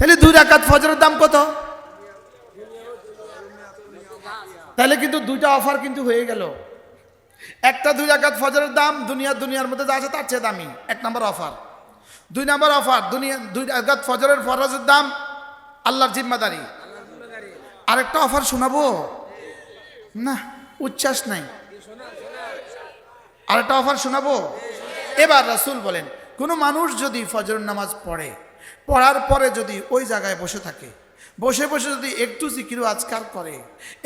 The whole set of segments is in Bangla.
তাহলে 2 রাকাত ফজরের দাম কত? তাহলে কিন্তু দুইটা অফার কিন্তু হয়ে গেল। একটা 2 রাকাত ফজরের দাম দুনিয়ার মধ্যে যা আছে তার চেয়ে দামি, 1 নম্বর অফার। 2 নম্বর অফার, 2 রাকাত ফজরের ফরজের দাম আল্লাহর জিম্মাদারি। আরেকটা অফার শোনাবো না, উচ্ছ্বাস নাই। আরেকটা অফার শোনাবো। এবার রাসূল বলেন, কোনো মানুষ যদি ফজরের নামাজ পড়ে, পড়ার পরে যদি ওই জায়গায় বসে থাকে, বসে বসে যদি একটু জিকির ও আজকার করে,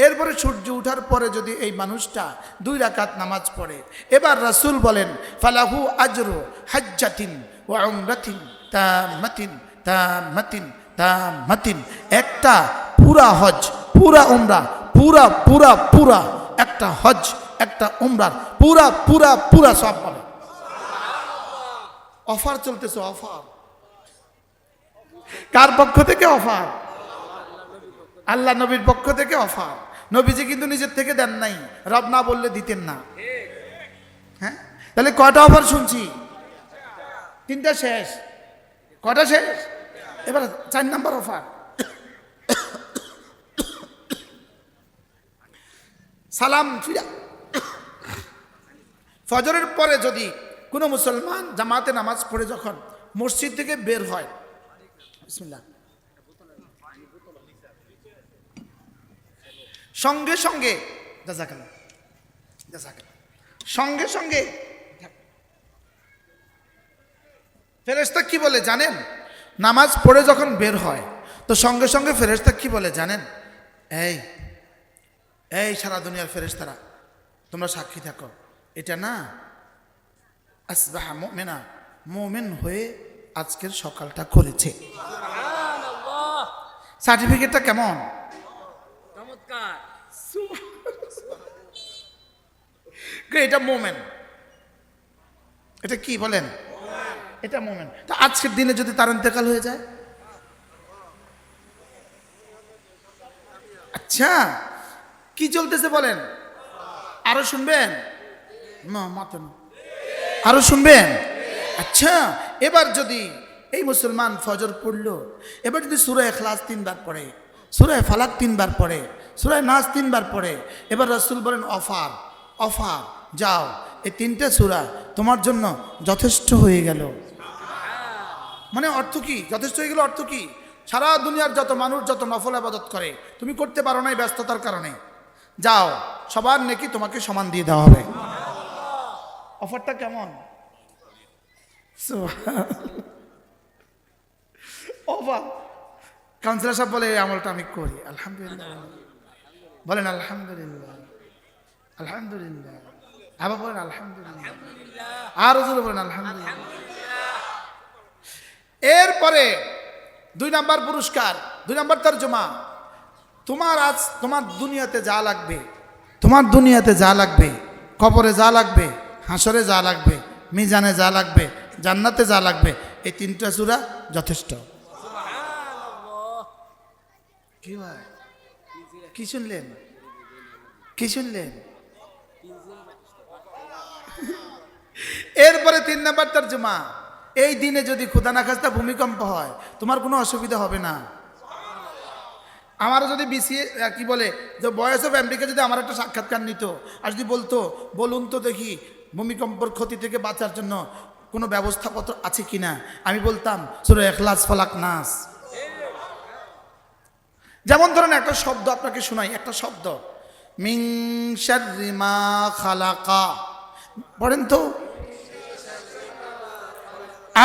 এরপরে সূর্য ওঠার পরে যদি এই মানুষটা 2 রাকাত নামাজ পড়ে, এবার রাসূল বলেন ফালাহু আজরু হাজ্জাতিন ওয়া উমরাতিন তাম্মাতিন তাম্মাতিন তাম্মাতিন। একটা পুরা হজ, পুরা উমরা, পুরা পুরা পুরা একটা হজ, একটা উমরার পুরা পুরা পুরা সব পাবে। অফার চলতেছে, অফার। কার পক্ষ থেকে অফার? আল্লাহ নবীর পক্ষ থেকে অফার। নবীজি কিন্তু নিজের থেকে দেন নাই, রব না বললে দিতেন না। হ্যাঁ, তাহলে কয়টা অফার শুনছি? 3টা শেষ। কয়টা শেষ? এবার 4 নম্বর অফার। সালাম ফিরা। ফজরের পরে যদি কোনো মুসলমান জামাতে নামাজ পড়ে যখন মসজিদ থেকে বের হয়, বিসমিল্লাহ, সঙ্গে সঙ্গে জাযাকাল্লাহ জাযাকাল্লাহ, সঙ্গে সঙ্গে ফেরেশতা কি বলে জানেন? নামাজ পড়ে যখন বের হয় তো সঙ্গে সঙ্গে ফেরেশতা কি বলে জানেন? এই এই সারা দুনিয়ার ফেরেশতারা তোমরা সাক্ষী থাকো, এটা না আসবাহা মুমিনা, মুমিন হয়ে আজকের সকালটা করেছে। সার্টিফিকেটটা কেমন? এটা মোমেন। এটা কি বলেন? এটা মোমেন। তো আজকের দিনে যদি তার ইন্তেকাল হয়ে যায়, আচ্ছা কি চলতেছে বলেন? আরো শুনবেন? না মাত্র না, আরো শুনবেন? আচ্ছা, এবার যদি এই মুসলমান ফজর পড়লো, এবার যদি সূরা ইখলাস 3 বার পড়ে, সূরা ফালাক 3 বার পড়ে, সূরা নাস 3 বার পড়ে, এবার রাসূল বলেন অফার, অফার, যাও এই 3টে সূরা তোমার জন্য যথেষ্ট হয়ে গেল। মানে অর্থ কি? যথেষ্ট হয়ে গেল অর্থ কি? সারা দুনিয়ার যত মানুষ যত নফল ইবাদত করে, তুমি করতে পারো না ব্যস্ততার কারণে, যাও সবার নেকি তোমাকে সমান দিয়ে দেওয়া হবে। অফারটা কেমন? অফার। কাউন্সিলর সাহেব বলে এই আমলটা আমি করি, আলহামদুলিল্লাহ বলেন, আলহামদুলিল্লাহ আলহামদুলিল্লাহ, আবার বলেন আলহামদুলিল্লাহ, আরো জোরে বলেন আলহামদুলিল্লাহ। এরপরে 2 নাম্বার পুরস্কার, 2 নাম্বার তরজমা। তোমার দুনিয়াতে যা লাগবে, তোমার দুনিয়াতে যা লাগবে, কবরে যা লাগবে, হাসরে যা লাগবে, মিজানে যা লাগবে, জান্নাতে যা লাগবে, এই 3টা সূরা যথেষ্ট। কি ভাই, কি শুনলেন? কি শুনলেন? এরপরে 3 নাম্বার তরজমা, এই দিনে যদি খোদা না খাস্তা ভূমিকম্প হয়, তোমার কোনো অসুবিধা হবে না। আমারও যদি বিসিএ কি বলে যে ভয়েস অফ আমেরিকা যদি আমার একটা সাক্ষাৎকার নিত আর যদি বলতো বলুন তো দেখি ভূমিকম্পের ক্ষতি থেকে বাঁচার জন্য কোনো ব্যবস্থাপত্র আছে কিনা, আমি বলতাম সূরা ইখলাস ফালাক নাস। যেমন ধরেন একটা শব্দ আপনাকে শোনাই, একটা শব্দ মিন শাররি মা খালাকা, পড়েন তো।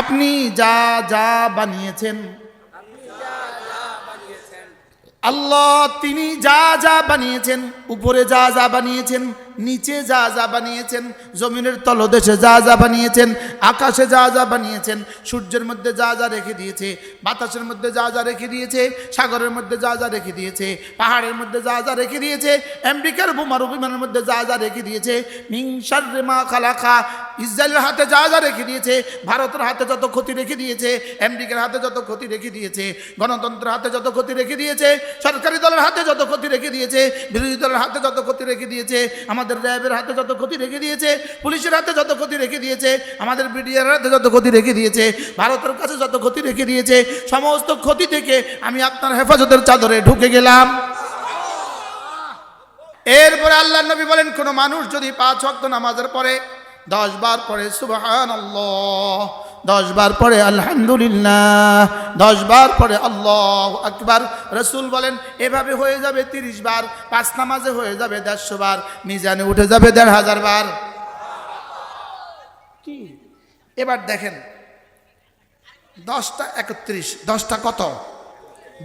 আপনি যা যা বানিয়েছেন, আল্লাহ তিনি যা যা বানিয়েছেন, উপরে যা যা বানিয়েছেন, নিচে যা যা বানিয়েছেন, জমিনের তলদেশে যা যা বানিয়েছেন, আকাশে যা যা বানিয়েছেন, সূর্যের মধ্যে যা যা রেখে দিয়েছে, বাতাসের মধ্যে যা যা রেখে দিয়েছে, সাগরের মধ্যে যা যা রেখে দিয়েছে, পাহাড়ের মধ্যে যা যা রেখে দিয়েছে, আমেরিকার বোমারু বিমানের মধ্যে যা যা রেখে দিয়েছে, মিন শাররি মা খালাকা, ইসরায়েলের হাতে যা যা রেখে দিয়েছে, ভারতের হাতে যত ক্ষতি রেখে দিয়েছে, আমেরিকার হাতে যত ক্ষতি রেখে দিয়েছে, গণতন্ত্রের হাতে যত ক্ষতি রেখে দিয়েছে, সরকারি দলের হাতে যত ক্ষতি রেখে দিয়েছে, বিরোধী দলের হাতে যত ক্ষতি রেখে দিয়েছে, আমাদের র্যাবের হাতে যত ক্ষতি রেখে দিয়েছে, পুলিশের হাতে যত ক্ষতি রেখে দিয়েছে, আমাদের বিডিআর হাতে যত ক্ষতি রেখে দিয়েছে, ভারতের কাছে যত ক্ষতি রেখে দিয়েছে, সমস্ত ক্ষতি থেকে আমি আপনার হেফাজতের চাদরে ঢুকে গেলাম। এরপরে আল্লাহ নবী বলেন, কোন মানুষ যদি 5 ওয়াক্ত নামাজের পরে 10 বার পড়ে সুবহানাল্লাহ, 10 বার পড়ে আলহামদুলিল্লাহ, 10 বার পড়ে আল্লাহু আকবার, রাসূল বলেন এভাবে হয়ে যাবে 30 বার, 5 নামাজে হয়ে যাবে 150 বার, মিজানে উঠে যাবে 1500 বার। কি এবার দেখেন 10টা 31, 10টা কত?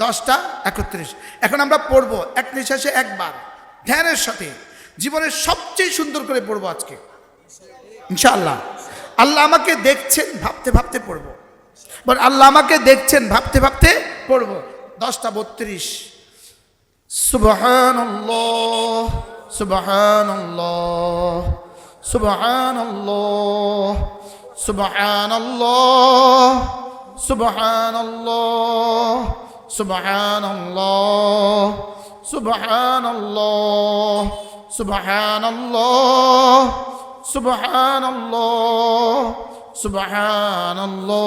10টা 31। এখন আমরা পড়বো এক নিঃশ্বাসে একবার, ধ্যানের সাথে, জীবনের সবচেয়ে সুন্দর করে পড়বো আজকে ইনশাআল্লাহ। আল্লাহ আমাকে দেখছেন, ভাবতে ভাবতে পড়বো। বল আল্লাহ আমাকে দেখছেন, ভাবতে ভাবতে পড়বো। 10টা 32। সুবহানাল্লাহ সুবহানাল্লাহ সুবহানাল্লাহ সুবহানাল্লাহ সুবহানাল্লাহ সুবহানাল্লাহ সুবহানাল্লাহ সুবহানাল্লাহ সুবহানাল্লাহ সুবহানাল্লাহ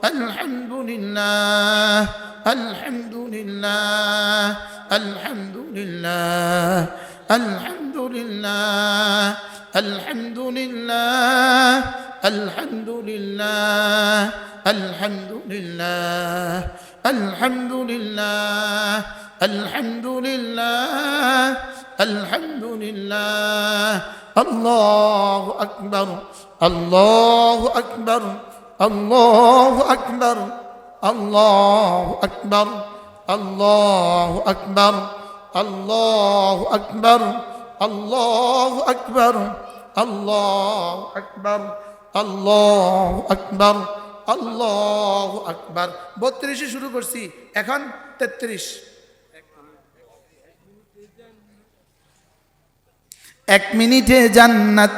আলহামদুলিল্লাহ আলহামদুলিল্লাহ আলহামদুলিল্লাহ আলহামদুলিল্লাহ আলহামদুলিল্লাহ আলহামদুলিল্লাহ আলহামদুলিল্লাহ আলহামদুলিল্লাহ আলহামদুলিল্লাহ আলহামদুলিল্লাহ আল্লাহু আকবার আল্লাহু আকবার আল্লাহু আকবার আল্লাহু আকবার আল্লাহু আকবার আল্লাহু আকবার আল্লাহু আকবার আল্লাহু আকবার আল্লাহু আকবার আল্লাহু আকবার। 32 শুরু করছি, এখন 33। 1 মিনিটে জান্নাত,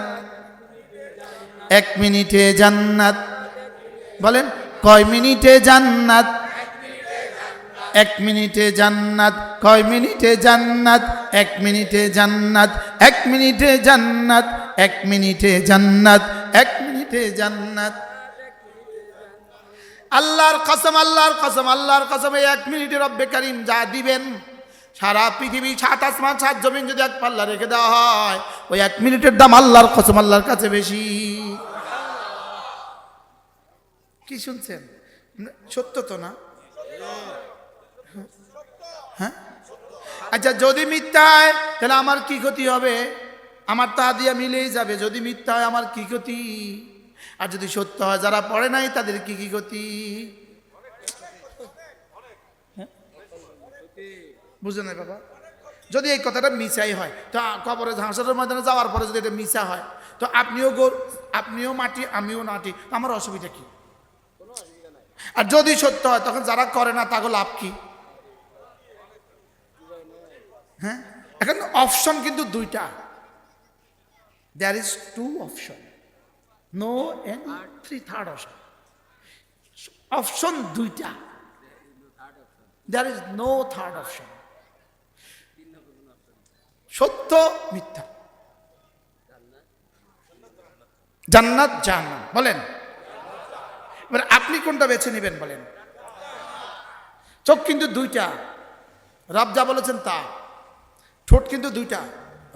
1 মিনিটে জান্নাত। বলেন কয় মিনিটে জান্নাত? 1 মিনিটে জান্নাত। কয় মিনিটে জান্নাত? 1 মিনিটে জান্নাত। 1 মিনিটে জান্নাত। 1 মিনিটে জান্নাত। 1 মিনিটে জান্নাত। আল্লাহর কসম, আল্লাহর কসম, আল্লাহর কসম, 1 মিনিটে রব্বে কারীম যা দিবেন, সারা পৃথিবী 7 আসমান 7 জমিন যদি এক পাল্লা রেখে দেওয়া হয়, ওই 1 মিনিটের দাম আল্লাহর কসম আল্লাহর কাছে বেশি। কি শুনছেন? সত্য তো না? হ্যাঁ, আচ্ছা যদি মিথ্যা হয় তাহলে আমার কি ক্ষতি হবে? আমার তা দিয়া মিলেই যাবে। যদি মিথ্যা হয় আমার কি ক্ষতি? আর যদি সত্য হয় যারা পড়ে নাই তাদের কি কি ক্ষতি? বুঝলেন না বাবা? যদি এই কথাটা মিছাই হয়, তো কবরে হাসরের ময়দানে যাওয়ার পরে যদি এটা মিছা হয়, তো আপনিও মাটি আমিও মাটি, আমার অসুবিধা কি? আর যদি সত্য হয় তখন যারা করে না তাকে লাভ কি? হ্যাঁ, এখন অপশন কিন্তু 2টা। There is 2 option, no and 3rd option. Option 2টা, there is no 3rd option. সত্য মিথ্যা, জান্নাত জাহান্নাম। বলেন এবার আপনি কোনটা বেছে নেবেন বলেন? চোখ কিন্তু 2টা, রব যা বলেছেন তা। ঠোঁট কিন্তু 2টা,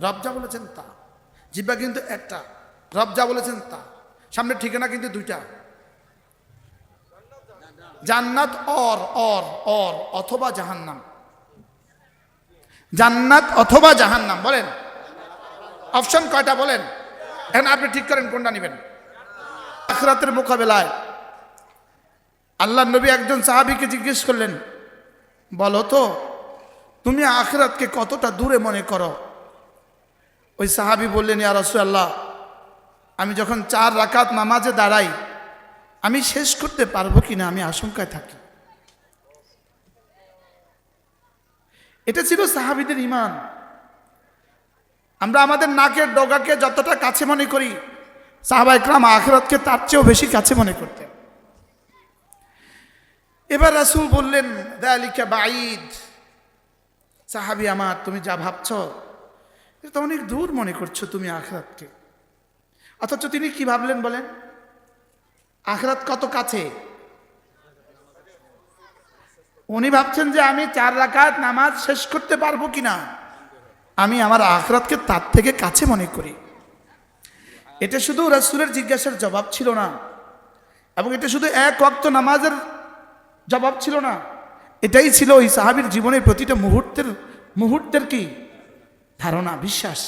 রব যা বলেছেন তা। জিহ্বা কিন্তু একটা, রব যা বলেছেন তা। সামনের ঠিকানা কিন্তু 2টা, জান্নাত অর অথবা জাহান্নাম। জান্নাত অথবা জাহান্নাম। বলেন অপশন কয়টা বলেন? এখন আপনি ঠিক করেন কোনটা নেবেন। আখিরাতের মোকাবেলায় আল্লাহ নবী একজন সাহাবীকে জিজ্ঞেস করলেন, বলো তো তুমি আখিরাতকে কতটা দূরে মনে করো? ওই সাহাবী বললেন, ইয়া রাসূলুল্লাহ, আমি যখন 4 রাকাত নামাজে দাঁড়াই আমি শেষ করতে পারবো কিনা আমি আশঙ্কায় থাকি। এটা ছিল সাহাবীদের ঈমান। আমরা আমাদের নাকের ডগাকে যতটা কাছে মনে করি, সাহাবায়ে কেরাম আখিরাতকে তার চেয়েও বেশি কাছে মনে করতেন। এবার রাসূল বললেন, যালিকা বাঈদ। সাহাবী আমার, তুমি যা ভাবছো এটা অনেক দূর মনে করছো তুমি আখিরাতকে। অথচ তিনি কি ভাবলেন বলেন? আখিরাত কত কাছে। উনি ভাবছেন যে আমি 4 রাকাত নামাজ শেষ করতে পারবো কিনা, আমি আমার আখিরাতকে তার থেকে কাছে মনে করি। এটা শুধু রাসূলের জিজ্ঞাসার জবাব ছিল না, এবং এটা শুধু এক ওয়াক্ত নামাজের জবাব ছিল না, এটাই ছিল ওই সাহাবীর জীবনের প্রতিটা মুহূর্তের কি ধারণা, বিশ্বাস।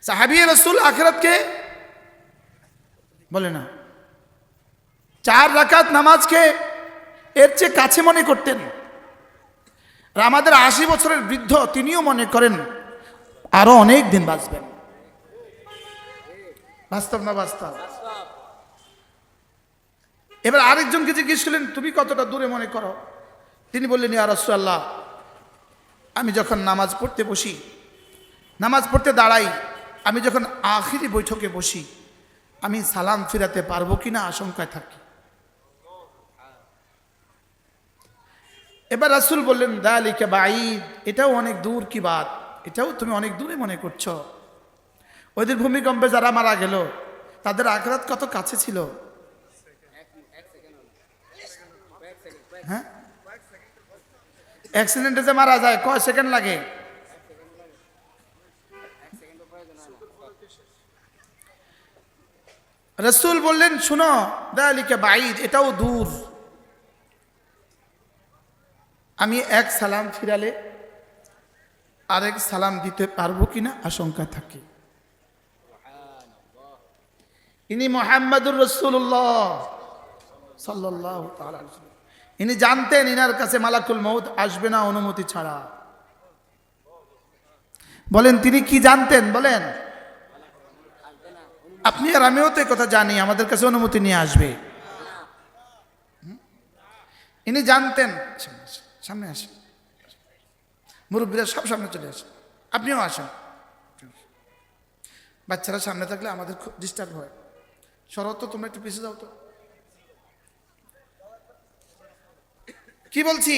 সাহাবী রাসূল আখিরাতকে বলে না, 4 রাকাত নামাজকে এর চেয়ে কাছে মনে করতেন। আর আমাদের 80 বছরের বৃদ্ধ তিনিও মনে করেন আরো অনেক দিন বাঁচবেন। বাস্তব না বাস্তব? এবার আরেকজনকে জিজ্ঞেস করলেন, তুমি কতটা দূরে মনে করো? তিনি বললেন, ইয়া রাসূলুল্লাহ, আমি যখন নামাজ পড়তে বসি, নামাজ পড়তে দাঁড়াই, আমি যখন আখিরি বৈঠকে বসি, আমি সালাম ফিরাতে পারবো কিনা আশঙ্কায় থাকি। এবার রাসূল বললেন, যালিকা বাঈদ, এটাও অনেক দূর কি বাত, এটাও তুমি অনেক দূরে মনে করছো। ওদের ভূমিকম্পে যারা মারা গেল তাদের আখিরাত কত কাছে ছিল। হ্যাঁ, অ্যাক্সিডেন্টে যে মারা যায় কয় সেকেন্ড লাগে? রাসূল বললেন, শুনো, যালিকা বাঈদ, এটাও দূর। আমি এক সালাম ফিরালে আরেক সালাম দিতে পারবো কিনা আশঙ্কা থাকে। ইনি মুহাম্মাদুর রাসূলুল্লাহ সাল্লাল্লাহু তাআলা আলাইহি ওয়াসাল্লাম। ইনি জানতেন ইনার কাছে মালাকুল মউত আসবে না অনুমতি ছাড়া। বলেন তিনি কি জানতেন? বলেন। আপনি আর আমিও তো এই কথা জানি, আমাদের কাছে অনুমতি নিয়ে আসবে। ইনি জানতেন। সামনে আসেন, মুরব্বীরা সব সামনে চলে আসেন, আপনিও আসেন। বাচ্চারা সামনে থাকলে আমাদের খুব ডিস্টার্ব হয়। শরৎ, তোমরা একটু পিছিয়ে যাও তো। কি বলছি?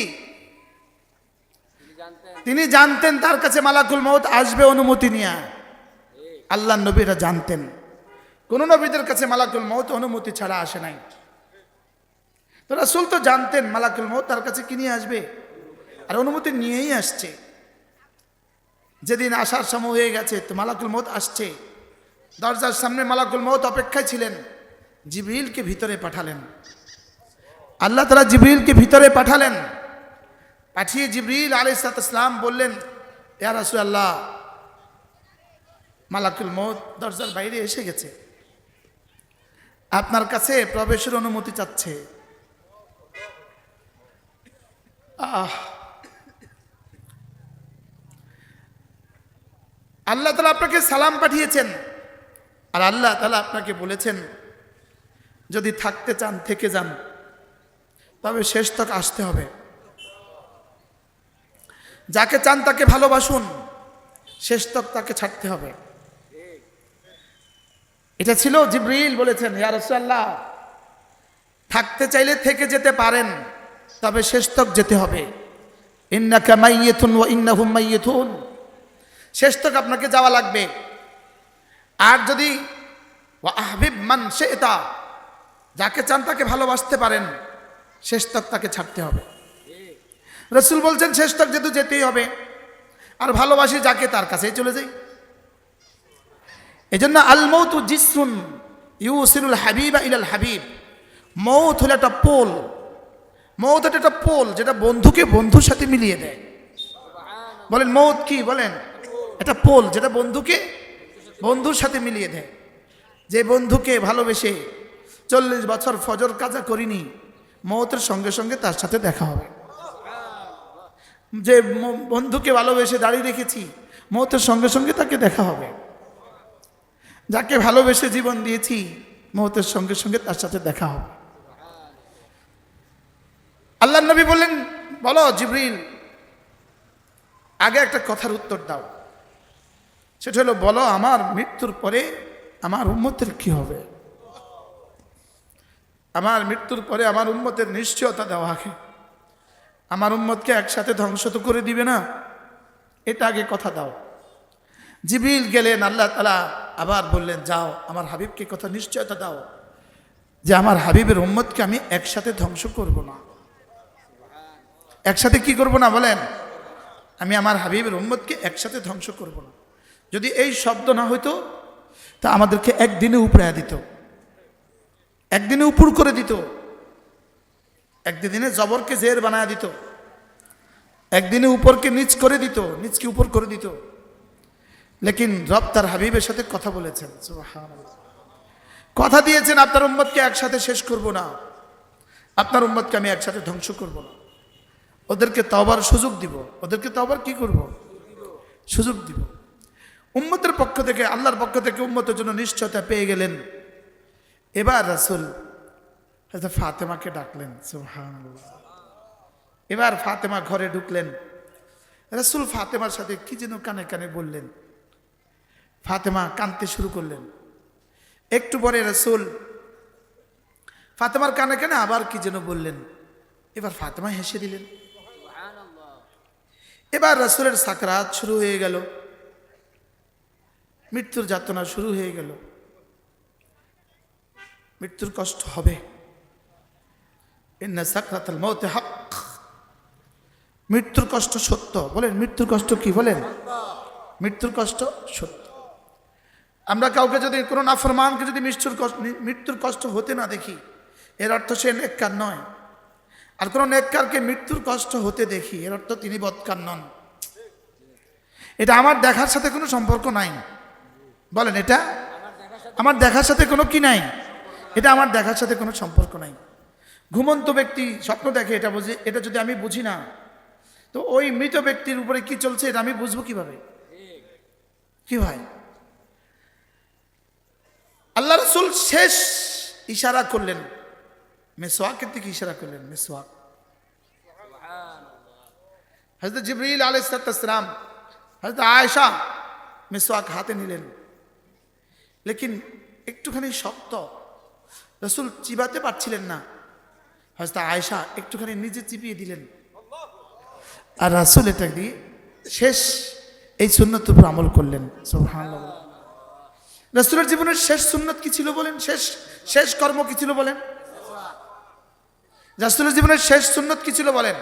তিনি জানতেন তার কাছে মালাকুল মউত আসবে অনুমতি নিয়ে। আল্লাহ নবীরা জানতেন কোন নবীদের কাছে মালাকুল মউত অনুমতি ছাড়া আসে নাই। তো রাসূল তো জানতেন মালাকুল মউত তার কাছে কি নিয়ে আসবে, আর অনুমতি নিয়েই আসছে। যেদিন আসার সময় হয়ে গেছে তো মালাকুল মউত আসছে, দরজার সামনে মালাকুল মউত অপেক্ষায় ছিলেন। জিবরিলকে ভিতরে পাঠালেন, আল্লাহ তাআলা জিবরিলকে ভিতরে পাঠালেন। পাঠিয়ে জিবরিল আলাইহিস সালাম বললেন, ইয়া রাসূলুল্লাহ, মালাকুল মউত দরজার বাইরে এসে গেছে, আপনার কাছে প্রবেশের অনুমতি চাচ্ছে। আল্লাহ তাআলা আপনাকে সালাম পাঠিয়েছেন, আর আল্লাহ তাআলা আপনাকে বলেছেন যদি থাকতে চান থেকে যান, তবে শেষ তক আসতে হবে। যাকে চান তাকে ভালোবাসুন, শেষ তক তাকে ছাড়তে হবে। এটা ছিল জিবরিল বলেছেন, ইয়া রাসূলুল্লাহ, থাকতে চাইলে থেকে যেতে পারেন, তবে শেষ তক যেতে হবে। ইন্নাকা মাইয়িতুন ওয়া ইন্নাহুম মাইয়িতুন, শেষ তক আপনাকে যাওয়া লাগবে। আর যদি ওয়া আহবিব মান শি'তা, যাকে চান তাকে ভালোবাসতে পারেন, শেষ তক তাকে ছাড়তে হবে। রাসূল বলছেন শেষ তক যেহেতু যেতেই হবে, আর ভালোবাসি যাকে তার কাছেই চলে যাই। এজন্য আল মউতু জিসরুন ইউসিলুল হাবিবা ইলাল হাবিব, মউত হলো একটা পোল। মউত একটা পোল যেটা বন্ধুকে বন্ধুর সাথে মিলিয়ে দেয়। বলেন মউত কি? বলেন এটা পোল যেটা বন্ধুকে বন্ধুর সাথে মিলিয়ে দেয়। যে বন্ধুকে ভালোবেসে 40 বছর ফজর কাজা করিনি, মউতের সঙ্গে সঙ্গে তার সাথে দেখা হবে। যে বন্ধুকে ভালোবেসে দাঁড়িয়ে রেখেছি, মউতের সঙ্গে সঙ্গে তাকে দেখা হবে। যাকে ভালোবেসে জীবন দিয়েছি, মউতের সঙ্গে সঙ্গে তার সাথে দেখা হবে। আল্লাহ নবী বললেন, বলো জিবরিল, আগে একটা কথার উত্তর দাও। সেটা হলো, বলো আমার মৃত্যুর পরে আমার উম্মতের কি হবে? আমার মৃত্যুর পরে আমার উম্মতের নিশ্চয়তা দেওয়া আগে। আমার উম্মতকে একসাথে ধ্বংস তো করে দিবে না, এটা আগে কথা দাও। জিবরিল গেলেন, আল্লাহ তাআলা আবার বললেন, যাও আমার হাবিবকে কথা নিশ্চয়তা দাও যে আমার হাবিবের উম্মতকে আমি একসাথে ধ্বংস করব না। একসাথে কি করব না বলেন? আমি আমার হাবিবের উম্মতকে একসাথে ধ্বংস করব না। যদি এই শব্দ না হইতো তা আমাদেরকে একদিনে উপরে দিত, একদিনে উপর করে দিত, একদিনে জবরকে জের বানায় দিত, একদিনে উপরকে নিচ করে দিত, নিচকে উপর করে দিত। লেকিন রব তার হাবিবের সাথে কথা বলেছেন, সুবহানাল্লাহ। কথা দিয়েছেন আপনার উম্মতকে একসাথে শেষ করব না, আপনার উম্মতকে আমি একসাথে ধ্বংস করব না। ওদেরকে তওবার সুযোগ দিব, ওদেরকে তওবার কি করব? সুযোগ দিব। উম্মতের পক্ষ থেকে, আল্লাহর পক্ষ থেকে উম্মতের জন্য নিশ্চয়তা পেয়ে গেলেন। এবার রাসূল হযরত ফাতেমাকে ডাকলেন, সুবহানাল্লাহ। এবার ফাতেমা ঘরে ঢুকলেন। রাসূল ফাতেমার সাথে কি যেন কানে কানে বললেন। ফাতেমা কাঁদতে শুরু করলেন। একটু পরে রাসূল ফাতেমার কানে কানে আবার কি যেন বললেন। এবার ফাতেমা হেসে দিলেন। এবার রাসূলের সাকরাত শুরু হয়ে গেল, মৃত্যুর যাতনা শুরু হয়ে গেল। মৃত্যুর কষ্ট হবে। ইন্না সাকরাতাল মাউত হক, মৃত্যুর কষ্ট সত্য। বলেন মৃত্যুর কষ্ট কি? বলেন মৃত্যুর কষ্ট সত্য। আমরা কাউকে যদি কোনো নাফরমানকে যদি মৃত্যুর কষ্ট হতে না দেখি, এর অর্থ সে নেককার নয়। আর কোনো নেককারকে মৃত্যুর কষ্ট হতে দেখি, এর অর্থ তিনি বদকার নন। এটা আমার দেখার সাথে কোনো সম্পর্ক নাই। বলেন এটা আমার দেখার সাথে কোনো কি নাই? এটা আমার দেখার সাথে কোনো সম্পর্ক নাই। ঘুমন্ত ব্যক্তি স্বপ্ন দেখে, এটা বুঝি, এটা যদি আমি বুঝি না, তো ওই মৃত ব্যক্তির উপরে কি চলছে এটা আমি বুঝবো কিভাবে? কি ভাই, আল্লাহ রাসূল শেষ ইশারা করলেন, মিসওয়াকের দিকে ইশারা করলেন। মিসওয়াক, হযরত জিবরিল আলাইহিস সালাম, হযরত আয়েশা মিসওয়াক হাতে নিলেন। লেকিন একটুখানি শক্ত, রাসূল চিবাতে পারছিলেন না। হযরত আয়েশা একটুখানি নিজে চিবিয়ে দিলেন, আর রাসূল এটা দিয়ে শেষ এই সুন্নতের উপর আমল করলেন। সুবহানাল্লাহ। রাসূলের জীবনের শেষ সুন্নত কি ছিল বলেন? শেষ কর্ম কি ছিল বলেন? রাসূলের জীবনের শেষ সুন্নত কি ছিল বলেন?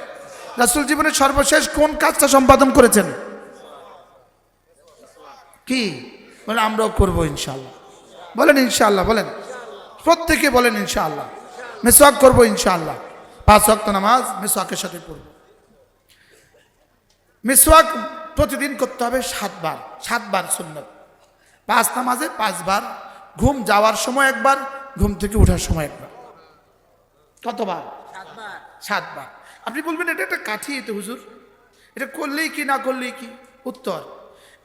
রাসূল জীবনের সর্বশেষ কোন কাজটা সম্পাদন করেছেন? কি বলেন? আমরাও করবো ইনশাআল্লাহ। বলেন ইনশাআল্লাহ। বলেন প্রত্যেকে বলেন ইনশাআল্লাহ। মিসওয়াক করবো ইনশাআল্লাহ। 5 ওয়াক্ত নামাজ মিসওয়াকের সাথে পড়ব। মিসওয়াক প্রতিদিন করতে হবে 7 বার। 7 বার সুন্নত। 5 নামাজে 5 বার, ঘুম যাওয়ার সময় একবার, ঘুম থেকে ওঠার সময় একবার। কতবার? 7 বার। আপনি বলবেন এটা একটা কাঠি, তো হুজুর এটা করলেই কি, না করলেই কি? উত্তর,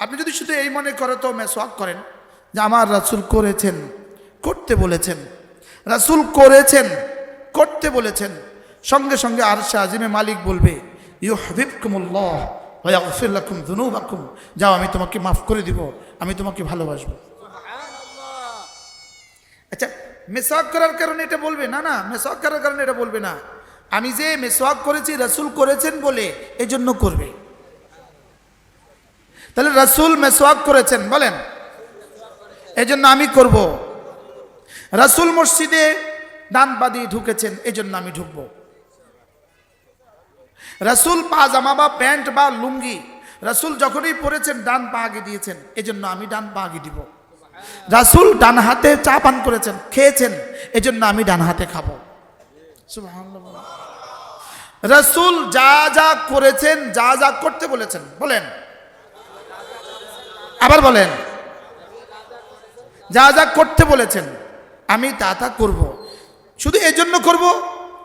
আপনি যদি শুধু এই মনে করে তো মিসওয়াক করেন যে আমার রাসূল করেছেন, করতে বলেছেন, রাসূল করেছেন, করতে বলেছেন, সঙ্গে সঙ্গে আরশে আজিমে মালিক বলবে ইউহিব্বুকুমুল্লাহ ওয়া ইয়াগফির লাকুম যুনুবাকুম, যাও আমি তোমাকে মাফ করে দিব, আমি তোমাকে ভালোবাসবো। আচ্ছা, মিসওয়াক করার কারণে এটা বলবে না, না মিসওয়াক করার কারণে এটা বলবে না, আমি যে মিসওয়াক করেছি রাসূল করেছেন বলে এজন্য করবে। তাহলে রাসূল মিসওয়াক করেছেন বলেন, এজন্য আমি করব। রাসূল মসজিদে ডান পা দিয়ে ঢুকেছেন, এজন্য আমি ঢুকবো। রাসূল পাজামা বা প্যান্ট বা লুঙ্গি রাসূল যখনই পরেছেন ডান পা আগে দিয়েছেন, এজন্য আমি ডান পা আগে দিব। রাসূল ডান হাতে চা পান করেছেন, খেয়েছেন, এজন্য আমি ডান হাতে খাবো। সুবহানাল্লাহ। রাসূল যা যা করেছেন, যা যা করতে বলেছেন, বলেন আবার বলেন, যা যা করতে বলেছেন আমি তা তা করব। শুধু এজন্য করব,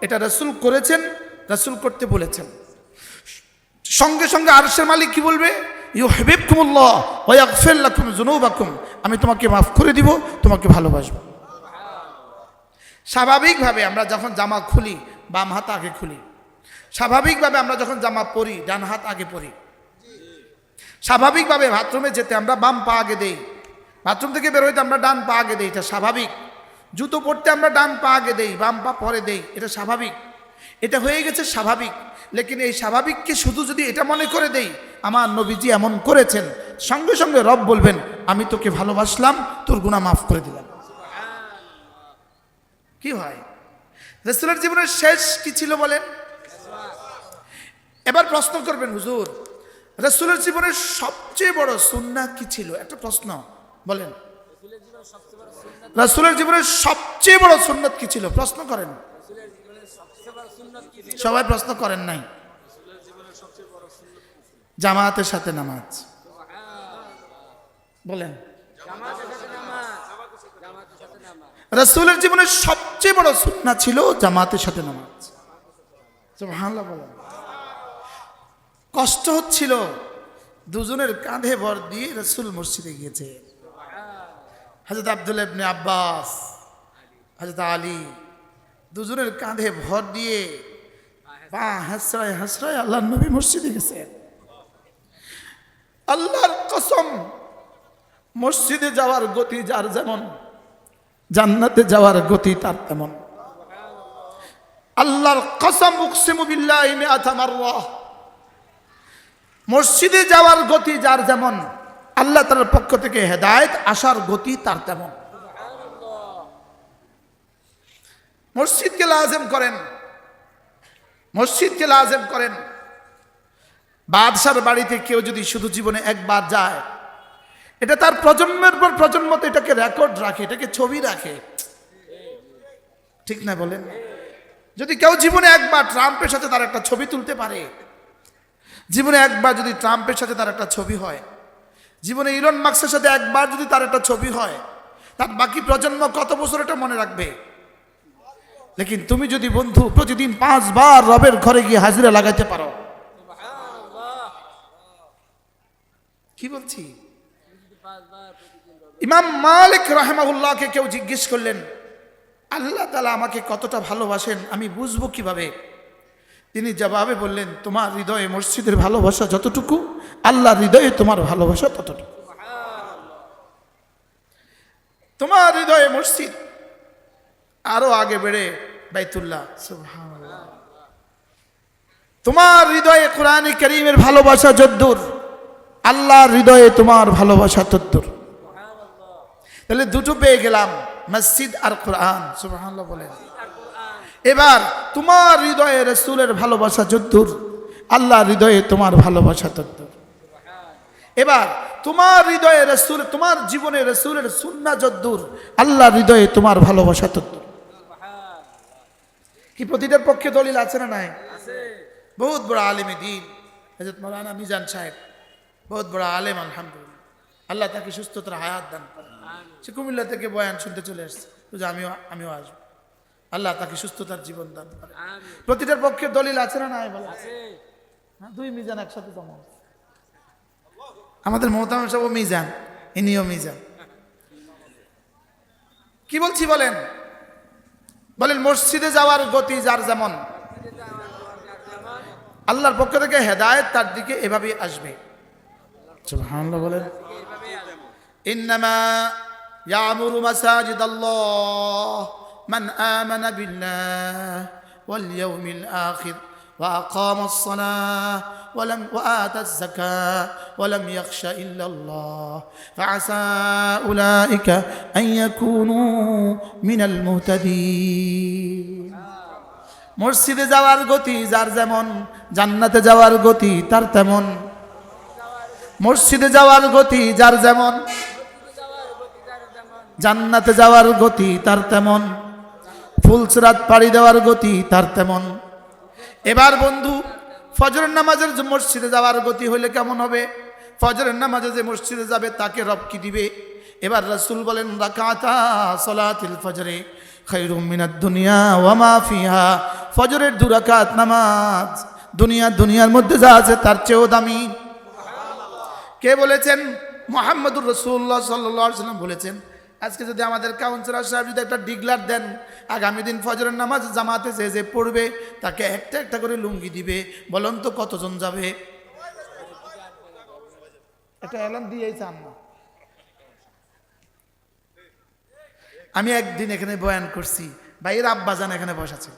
এটা রাসূল করেছেন, রাসূল করতে বলেছেন। সঙ্গে সঙ্গে আরশের মালিক কি বলবে? ইউহিব্বুকুমুল্লাহ ওয়া ইয়াগফির লাকুম যুনুবাকুম, আমি তোমাকে মাফ করে দিব, তোমাকে ভালোবাসবো। স্বাভাবিকভাবে আমরা যখন জামা খুলি বাম হাত আগে খুলি, স্বাভাবিকভাবে আমরা যখন জামা পরি ডান হাত আগে পরি, স্বাভাবিকভাবে বাথরুমে যেতে আমরা বাম পা আগে দেই, বাথরুম থেকে বের হইতে আমরা ডান পা আগে দেই, এটা স্বাভাবিক। জুতো পরতে আমরা ডান পা আগে দেই, বাম পা পরে দেই, এটা স্বাভাবিক। এটা হয়ে গেছে স্বাভাবিক। লেকিন এই স্বাভাবিককে শুধু যদি এটা মনে করে দেই আমার নবীজি এমন করেছেন, সঙ্গে সঙ্গে রব বলবেন আমি তোকে ভালোবাসলাম, তোর গুনাহ মাফ করে দিলাম। কি হয়? রাসূলের জীবনের শেষ কি ছিল বলেন? এবার প্রশ্ন করবেন হুজুর রাসূলের জীবনের সবচেয়ে বড় সুন্নাহ কি ছিল? একটা প্রশ্ন বলেন, রাসূলের জীবনের সবচেয়ে বড় সুন্নাত কি ছিল? প্রশ্ন করেন। সবাই প্রশ্ন করেন নাই। জামাতের সাথে নামাজ। বলেন, রাসূলের জীবনের সবচেয়ে বড় সুন্নাহ ছিল জামাতের সাথে নামাজ। সুবহানাল্লাহ বলেন। কষ্ট হচ্ছিল, দুজনের কাঁধে ভর দিয়ে রাসূল মসজিদে গিয়েছে। হযরত আব্দুল্লাহ ইবনে আব্বাস, হযরত আলী দুজনের কাঁধে ভর দিয়ে পা হাসরায় হাসরায় আল্লাহর নবী মসজিদে গেছেন। আল্লাহর কসম, মসজিদে যাওয়ার গতি যার যেমন, জান্নাতে যাওয়ার গতি তার তেমন। আল্লাহর কসম, উকসিমু বিল্লাহি মিআতা মাররা, মসজিদে যাওয়ার গতি যার যেমন, আল্লাহ তাআলার পক্ষ থেকে হেদায়েত আসার গতি তার তেমন। মসজিদকে লাজিম করেন, মসজিদকে লাজিম করেন। বাদশার বাড়িতে কেউ যদি শুধু জীবনে একবার যায়, এটা তার প্রজন্মের পর প্রজন্মতে এটাকে রেকর্ড রাখে, এটাকে ছবি রাখে, ঠিক না বলেন? যদি কেউ জীবনে একবার ট্রাম্পের সাথে তার একটা ছবি তুলতে পারে, জীবনে একবার যদি ট্রাম্পের সাথে তার একটা ছবি হয়, জীবনে ইলন মাস্কের সাথে একবার যদি তার একটা ছবি হয়, তার বাকি প্রজন্ম কত বছর এটা মনে রাখবে? লেকিন তুমি যদি বন্ধু প্রতিদিন 5 বার রবের ঘরে গিয়ে হাজিরা লাগাইতে পারো, কি বলছি? ইমাম মালিক রাহিমাহুল্লাহকে কেউ জিজ্ঞেস করলেন, আল্লাহ তাআলা আমাকে কতটা ভালোবাসেন আমি বুঝবো কিভাবে? তিনি জবাবে বললেন, তোমার হৃদয়ে মসজিদের ভালোবাসা যতটুকু, আল্লাহর হৃদয়ে তোমার ভালোবাসা ততটুকু। তোমার হৃদয়ে মসজিদ, আরো আগে বেড়ে বাইতুল্লাহ, সুবহানাল্লাহ। তোমার হৃদয়ে কোরআনে কারীমের ভালোবাসা যদ্দূর, আল্লাহর হৃদয়ে তোমার ভালোবাসা তদ্দূর। তাহলে দুটো পেয়ে গেলাম, মসজিদ আর কোরআন, সুবহানাল্লাহ বলেন। এবার তোমার হৃদয়ে রাসূলের ভালোবাসা যদ্দূর, আল্লাহর হৃদয়ে তোমার ভালোবাসা তদ্দূর। এবার তোমার হৃদয়ে রাসূল, তোমার জীবনে রাসূলের সুন্নাহ যদ্দূর, আল্লাহর হৃদয়ে তোমার ভালোবাসা তদ্দূর। কি প্রতিটার পক্ষে দলিল আছে না নাই? বহুত বড় আলেম দ্বীন হযরত মাওলানা মিজান সাহেব, বহুত বড় আলেম, আলহামদুলিল্লাহ, আল্লাহ তাকে সুস্থতার হায়াত দান করেন। সে কুমিল্লা থেকে বয়ান শুনতে চলে আসছে, আমিও আসবো। আল্লাহ তাকে সুস্থতার জীবন দান করেন। প্রতিটার পক্ষে দলিল আছে না নাই? বলে হ্যাঁ, 2 মিজান একসাথে জমা। আমাদের মোহতামিম সাহেব মিজান, ইনিও মিজান। কি বলছি বলেন? বলেন, মসজিদে যাওয়ার গতি যার যেমন, আল্লাহর পক্ষ থেকে হেদায়েত তার দিকে এভাবেই আসবে। সুবহানাল্লাহ বলেন। ইন্নামা ইয়ামুরু মাসাজিদাল্লাহ মান আমানা বিল্লাহ ওয়াল ইয়াউমিল আখির وأقام الصلاة وآتى الزكاة ولم يخش إلا الله فعسى أولئك أن يكونوا من المهتدين। মসজিদে যাওয়ার গতি যার যেমন, জান্নাতে যাওয়ার গতি তার তেমন। মসজিদে যাওয়ার গতি যার যেমন, জান্নাতে যাওয়ার গতি তার তেমন। ফুলসিরাত পাড়ি দেওয়ার গতি তার তেমন। এবার বন্ধু, ফজরের নামাজের মসজিদে যাওয়ার গতি হলে কেমন হবে? ফজরের নামাজে যে মসজিদে যাবে তাকে রব কি দিবে? এবার রাসূল বলেন, রাকাতা সালাতিল ফজরে খায়রুম মিনাদ দুনিয়া ওয়া মা ফিহা। ফজরের 2 রাকাত নামাজ দুনিয়ার মধ্যে যা আছে তার চেয়েও দামি। কে বলেছেন? মুহাম্মদুর রাসূলুল্লাহ সাল্লাল্লাহু আলাইহি ওয়াসাল্লাম বলেছেন। আজকে যদি আমাদের কাউন্সিলর সাহেব যদি একটা ডিগলার দেন, আগামী দিন ফজরের নামাজ জামাতে যে পড়বে তাকে একটা একটা করে লুঙ্গি দিবে, বলুন তো কতজন যাবে? এটা এলান দিয়েছে আম্মা। আমি একদিন এখানে বয়ান করছি, ভাইয়ের আব্বাজান এখানে বসা ছিল।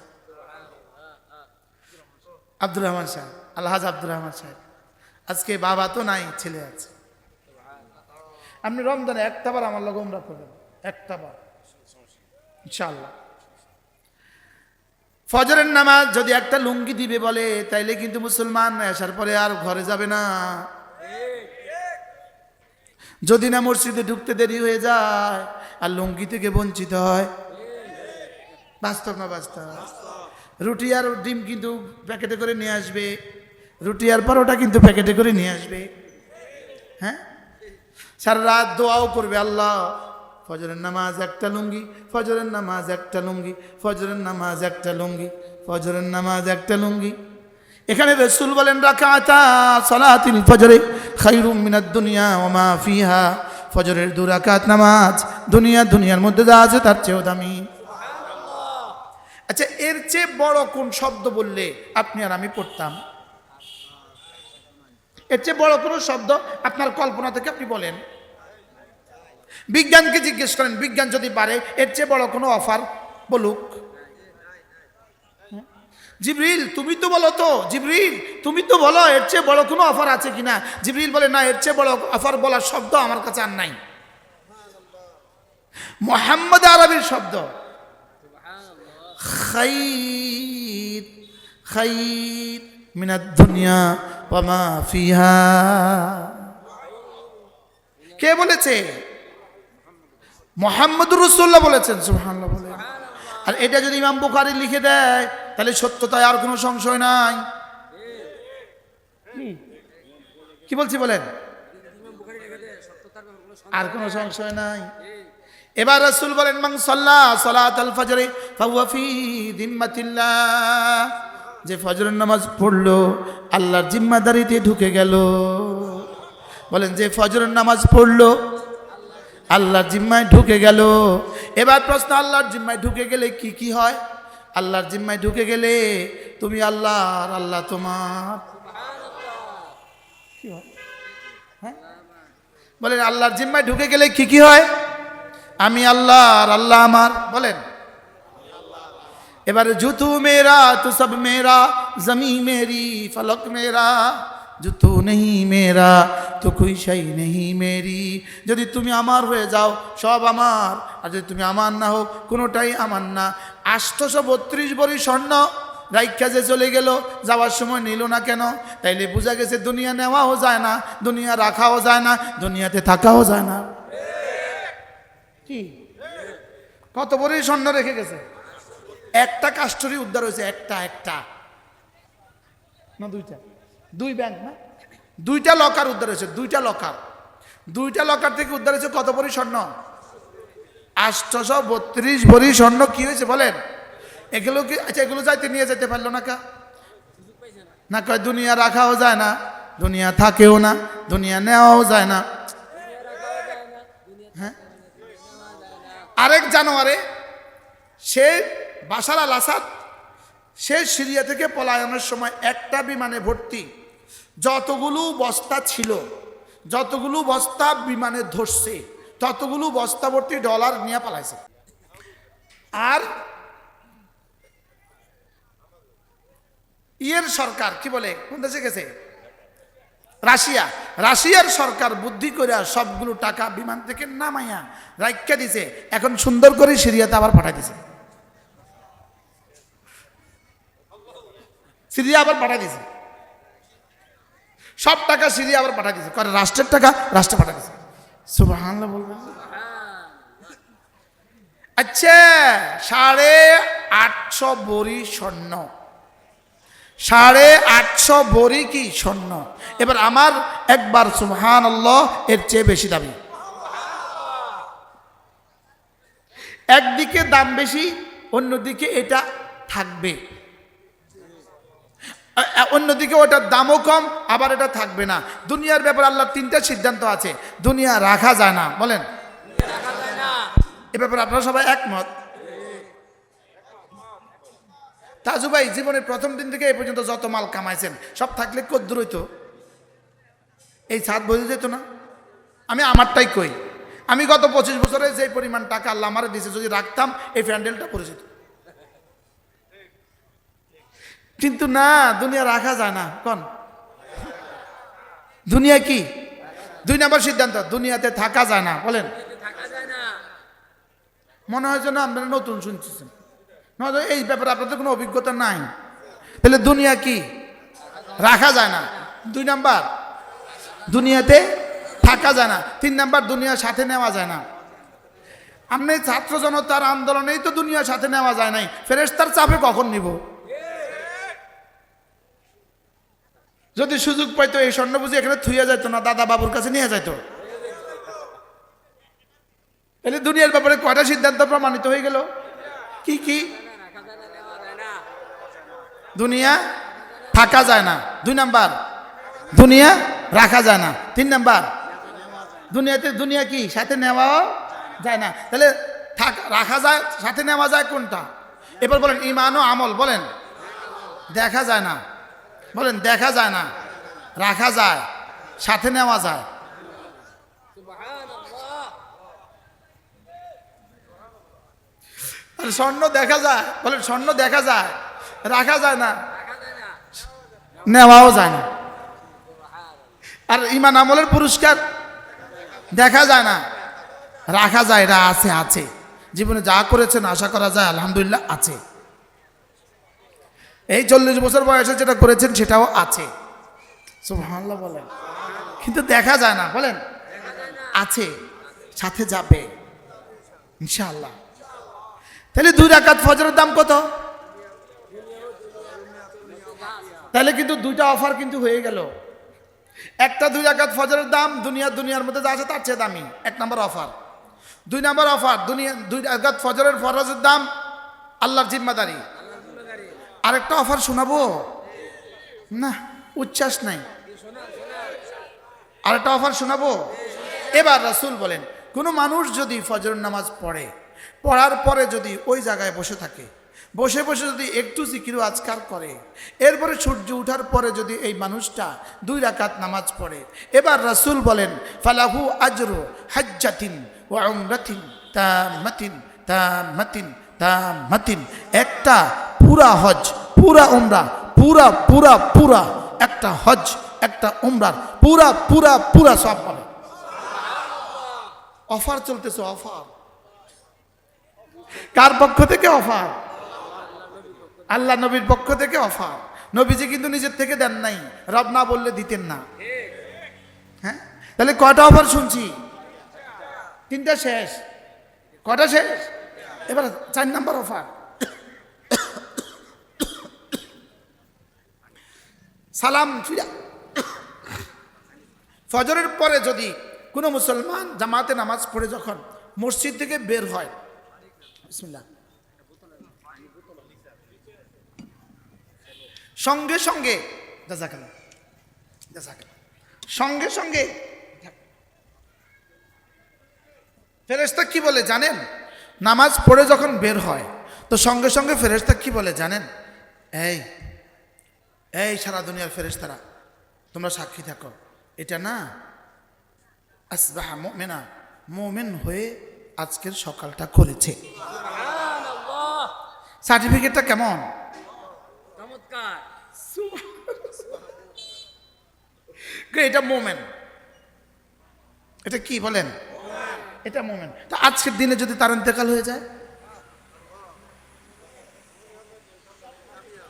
আব্দুর রহমান সাহেব, আলহাজ আব্দুর রহমান সাহেব। আজকে বাবা তো নাই, ছেলে আছে। আপনি রমজানে একটা বার আমার লোক উমরা করবেন, একটা বার ইনশাআল্লাহ। ফজরের নামাজ যদি একটা লুঙ্গি দিবে বলে, তাইলে কিন্তু মুসলমান আসার পরে আর ঘরে যাবে না। যদি না মসজিদে ঢুকতে দেরি হয়ে যায় আর লুঙ্গি থেকে বঞ্চিত হয়। বাস্তব না বাস্তব? রুটি আর ডিম কিন্তু প্যাকেটে করে নিয়ে আসবে, রুটি আর পরোটা কিন্তু প্যাকেটে করে নিয়ে আসবে। হ্যাঁ, সারা রাত দোয়াও করবে, আল্লাহ ফজরের নামাজ একটা লুঙ্গি, ফজরের নামাজ একটা লুঙ্গি, ফজরের নামাজ একটা লুঙ্গি, ফজরের নামাজ একটা লুঙ্গি। এখানে রাসূল বলেন রাকাতা সালাতিল ফজরে খায়রুম মিনাদ দুনিয়া ওয়া মা ফিহা। ফজরের 2 রাকাত নামাজ দুনিয়ার মধ্যে যা আছে তার চেয়েও দামি। আচ্ছা, এর চেয়ে বড় কোন শব্দ বললে আপনি আর আমি পড়তাম? এর চেয়ে বড় কোন শব্দ আপনার কল্পনা থেকে আপনি বলেন। বিজ্ঞানকে জিজ্ঞেস করেন, বিজ্ঞান যদি পারে এর চেয়ে বড় কোনো অফার বলুক। জিবরিল তুমি তো বলো, তো জিবরিল তুমি তো বলো এর চেয়ে বড় কোনো অফার আছে কিনা। জিবরিল বলে না, এর চেয়ে বড় অফার বলার শব্দ আমার কাছে আর নাই। মুহাম্মদ আরবির শব্দ খাইর, খাইর মিনাদ দুনিয়া ওয়া মা ফিহা। কে বলেছে? মুহাম্মদুর রাসূলুল্লাহ বলেছেন। সুবহানাল্লাহ বলেন। আর এটা যদি ইমাম বুখারী লিখে দেয় তাহলে সত্যতায় আর কোনো সংশয় নাই। কি বলছি বলেন? আর কোনো সংশয় নাই। এবার রাসূল বলেন মান সাল্লা সালাতাল ফজরে ফাহুয়া ফি জিম্মাতিল্লাহ। যে ফজরের নামাজ পড়লো আল্লাহর জিম্মাদারিতে ঢুকে গেল। বলেন, যে ফজরের নামাজ পড়লো আল্লাহর জিম্মায় ঢুকে গেল। এবার প্রশ্ন, আল্লাহর জিম্মায় ঢুকে গেলে কি কি হয়? আল্লাহর জিম্মায় ঢুকে গেলে তুমি আল্লাহ আর আল্লাহ তোমার। কি হয়? হ্যাঁ বলেন, আল্লাহর জিম্মায় ঢুকে গেলে কি কি হয়? আমি আল্লাহ আর আল্লাহ আমার। বলেন এবারে, জুতু মেরা তো সব মেরা, জমি মেরি ফলক মেরা, জুতু নেই মেরা তো কোই শাই নেই মেরি। যদি তুমি আমার হয়ে যাও সব আমার, আর যদি তুমি আমার না হো কোনোটাই আমার না। 832 ভরি স্বর্ণ রাইখা যে চলে গেল, যাওয়ার সময় নিল না কেন? তাইলে বোঝা গেছে দুনিয়া নেওয়াও যায় না, দুনিয়া রাখাও যায় না, দুনিয়াতে থাকাও যায় না। কি কত ভরি স্বর্ণ রেখে গেছে? একটা কাস্টরি উদ্ধার হয়েছে, একটা না দুইটা? 2 ব্যাংক না, 2টা লকার উদ্ধার হয়েছে, 2টা লকার থেকে উদ্ধার হয়েছে কত ভরি স্বর্ণ? 832 ভরি স্বর্ণ। কি হয়েছে বলেন? এগুলো কি, আচ্ছা এগুলো যাইতে নিয়ে যেতে পারলো না? না কয় দুনিয়া রাখাও যায় না, দুনিয়া থাকেও না, দুনিয়া নেওয়াও যায় না। হ্যাঁ, আরেক জানুয়ারি সে বাশার আল আসাদ, সে সিরিয়া থেকে পলায়নের সময় একটা বিমানে ভর্তি যতগুলো বস্তা ছিল, যতগুলো বস্তা বিমানে ধরছে, ততগুলো বস্তা ভর্তি ডলার নিয়ে পালাইছে। আর ইয়ের সরকার কি বলে, কোন দেশে গেছে? রাশিয়ার সরকার বুদ্ধি করে সবগুলো টাকা বিমান থেকে নামাইয়া রাইখা দিছে। এখন সুন্দর করে সিরিয়াতে আবার পাঠাই দিছে। সিরিয়া আবার পাঠাই দিছে, সব টাকা সিরিয়া আবার পাঠাই দিছে। কারণ রাষ্ট্রের টাকা রাষ্ট্রে পাঠাই দিছে। সুবহানাল্লাহ বলবেন। আচ্ছা, 850 ভরি স্বর্ণ, 850 ভরি কি স্বর্ণ। এবার আমার একবার সুবহানাল্লাহ এর চেয়ে বেশি দামি। একদিকে দাম বেশি, অন্যদিকে এটা থাকবে, অন্যদিকে ওটার দামও কম, আবার এটা থাকবে না। দুনিয়ার ব্যাপারে আল্লাহর 3টা সিদ্ধান্ত আছে। দুনিয়া রাখা যায় না, বলেন এ ব্যাপারে আপনারা সবাই একমত? তাজু ভাই জীবনের প্রথম দিন থেকে এই পর্যন্ত যত মাল কামাইছেন সব থাকলে কদ্দুর হইতো? এই ছাদ বোঝা যেত না? আমি আমারটাই কই, আমি গত 25 বছরে যে পরিমাণ টাকা আল্লাহ আমারে দিয়েছে, যদি রাখতাম এই প্যান্ডেলটা পড়ে যেত। কিন্তু না, দুনিয়া রাখা যায় না। কোন দুনিয়া? কি 2 নম্বর সিদ্ধান্ত, দুনিয়াতে থাকা যায় না। বলেন। মনে হয় যেন আপনারা নতুন শুনতেছেন, নয়তো এই ব্যাপারে আপনাদের কোনো অভিজ্ঞতা নাই। তাহলে দুনিয়া কি? রাখা যায় না। 2 নাম্বার, দুনিয়াতে থাকা যায় না। 3 নাম্বার, দুনিয়ার সাথে নেওয়া যায় না। আপনি ছাত্র জনতার আন্দোলনেই তো দুনিয়ার সাথে নেওয়া যায় নাই, ফেরেশতার চাপে কখন নিব? যদি সুযোগ পাইতো এই স্বর্ণ বুঝি এখানে থুইয়া যাইতো না, দাদা বাবুর কাছে নিয়ে যাইতো। তাহলে দুনিয়ার ব্যাপারে কয়টা সিদ্ধান্ত প্রমাণিত হয়ে গেল? কি কি? দুনিয়া থাকা যায় না। 2 নাম্বার, দুনিয়া রাখা যায় না। 3 নাম্বার, দুনিয়া কি সাথে নেওয়াও যায় না। তাহলে রাখা যায়, সাথে নেওয়া যায় কোনটা? এবার বলেন ঈমান ও আমল। বলেন। দেখা যায় না। বলেন দেখা যায় না, রাখা যায়, সাথে নেওয়া যায়। স্বর্ণ দেখা যায়। বলেন স্বর্ণ দেখা যায়, রাখা যায় না, নেওয়াও যায় না। আর ঈমান আমলের পুরস্কার দেখা যায় না, রাখা যায়। এটা আছে, আছে। জীবনে যা করেছেন আশা করা যায় আলহামদুলিল্লাহ আছে। এই 40 বছর বয়সে যেটা করেছেন সেটাও আছে। সুবহানাল্লাহ বলেন। কিন্তু দেখা যায় না। বলেন আছে, সাথে যাবে ইনশাআল্লাহ। তাহলে 2 রাকাত ফজরের দাম কত? তাহলে কিন্তু 2টা অফার কিন্তু হয়ে গেল। একটা 2 রাকাত ফজরের দাম দুনিয়ার মধ্যে যা আছে তার চেয়ে দামি, 1 নম্বর অফার। 2 নম্বর অফার, 2 রাকাত ফজরের ফরজের দাম আল্লাহর জিম্মাদারি। আরেকটা অফার শোনাবো না, উচ্ছ্বাস নাই। আরেকটা অফার শোনাবো। এবার রাসূল বলেন, কোনো মানুষ যদি ফজরের নামাজ পড়ে, পড়ার পরে যদি ওই জায়গায় বসে থাকে, বসে বসে যদি একটু জিকির ও আজকার করে, এরপরে সূর্য ওঠার পরে যদি এই মানুষটা 2 রাকাত নামাজ পড়ে, এবার রাসূল বলেন ফালাহু আজরু হাজ্জাতিন ওয়া উমরাতিন তাম্মাতিন তাম্মাতিন তাম্মাতিন। একটা পুরা হজ, পুরা উমরা, পুরা পুরা পুরা একটা হজ, একটা উমরার পুরা পুরা পুরা সব পাবে। অফার চলতেছে, অফার। কার পক্ষ থেকে অফার? আল্লাহ নবীর পক্ষ থেকে অফার। নবীজি কিন্তু নিজের থেকে দেন নাই, রব না বললে দিতেন না। হ্যাঁ, তাহলে কয়টা অফার শুনছি? 3টা শেষ। কয়টা শেষ? এবার 4 নম্বর অফার। সালাম ফিরা। ফজরের পরে যদি কোনো মুসলমান জামাতে নামাজ পড়ে যখন মসজিদ থেকে বের হয়, বিসমিল্লাহ, সঙ্গে সঙ্গে জাযাকাল্লাহ, জাযাকাল্লাহ, সঙ্গে সঙ্গে ফেরেশতা কি বলে জানেন? নামাজ পড়ে যখন বের হয় তো সঙ্গে সঙ্গে ফেরেশতা কি বলে জানেন? এই এই সারা দুনিয়ার ফেরেশতারা তোমরা সাক্ষী থাকো, এটা না আসবাহা মুমিনা, মুমিন হয়ে আজকের সকালটা করেছে। সার্টিফিকেটটা কেমন? চমৎকার। এটা মুমিন। এটা কি বলেন? এটা মুমিন। তো আজকের দিনে যদি তার ইন্তেকাল হয়ে যায়,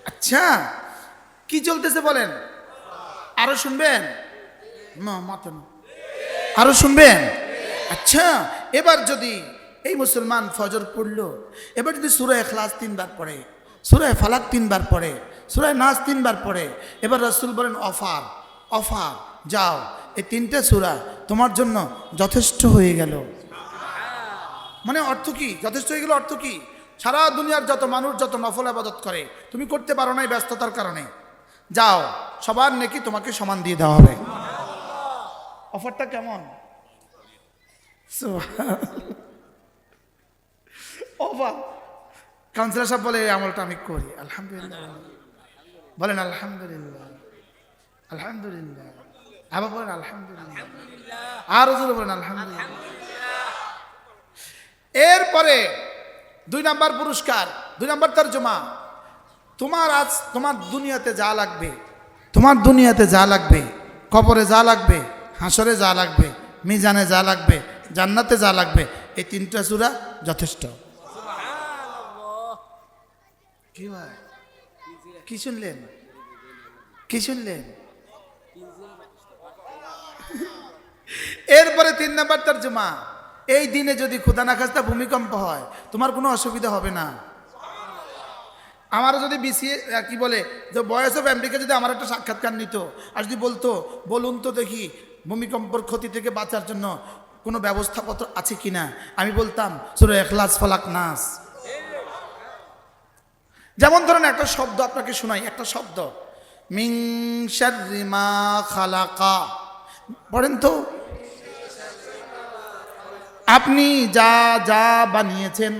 আচ্ছা কি চলতেছে বলেন? আরো শুনবেন? না মাত্র না, আরো শুনবেন? আচ্ছা, এবার যদি এই মুসলমান ফজর পড়লো, এবার যদি সূরা ইখলাস 3 বার পড়ে, সূরা ফালাক 3 বার পড়ে, সূরা নাস 3 বার পড়ে, এবার রাসূল বলেন অফার, অফার, যাও এই 3টে সূরা তোমার জন্য যথেষ্ট হয়ে গেল। মানে অর্থ কি? যথেষ্ট হয়ে গেল অর্থ কি? সারা দুনিয়ার যত মানুষ যত নফল ইবাদত করে, তুমি করতে পারো না ব্যস্ততার কারণে, যাও সবার নেকি তোমাকে সমান দিয়ে দেওয়া হবে। অফারটা কেমন? অফার। কাউন্সিলর সাহেব বলে এই আমলটা আমি করি, আলহামদুলিল্লাহ বলেন, আলহামদুলিল্লাহ আলহামদুলিল্লাহ, আবার বলেন আলহামদুলিল্লাহ, আরো জোরে বলেন আলহামদুলিল্লাহ। এরপরে 2 নাম্বার পুরস্কার, 2 নাম্বার তরজমা, তোমার দুনিয়াতে যা লাগবে, তোমার দুনিয়াতে যা লাগবে, কবরে যা লাগবে, হাসরে যা লাগবে, মিজানে যা লাগবে, জান্নাতে যা লাগবে, এই 3টা সূরা যথেষ্ট। কি ভাই, কি শুনলেন? কি শুনলেন? এরপরে 3 নাম্বার তরজমা, এই দিনে যদি খোদা না খাস্তা ভূমিকম্প হয় তোমার কোনো অসুবিধা হবে না। আমারও যদি বিসিএ কি বলে যে ভয়েস অফ আমেরিকা যদি আমার একটা সাক্ষাৎকার নিত আর যদি বলতো বলুন তো দেখি ভূমিকম্পের ক্ষতি থেকে বাঁচার জন্য কোনো ব্যবস্থাপত্র আছে কিনা, আমি বলতাম সূরা ইখলাস, ফালাক, নাস। যেমন ধরেন একটা শব্দ আপনাকে শোনাই, একটা শব্দ মিন শাররি মা খালাকা, পড়েন তো। আপনি যা যা বানিয়েছেন,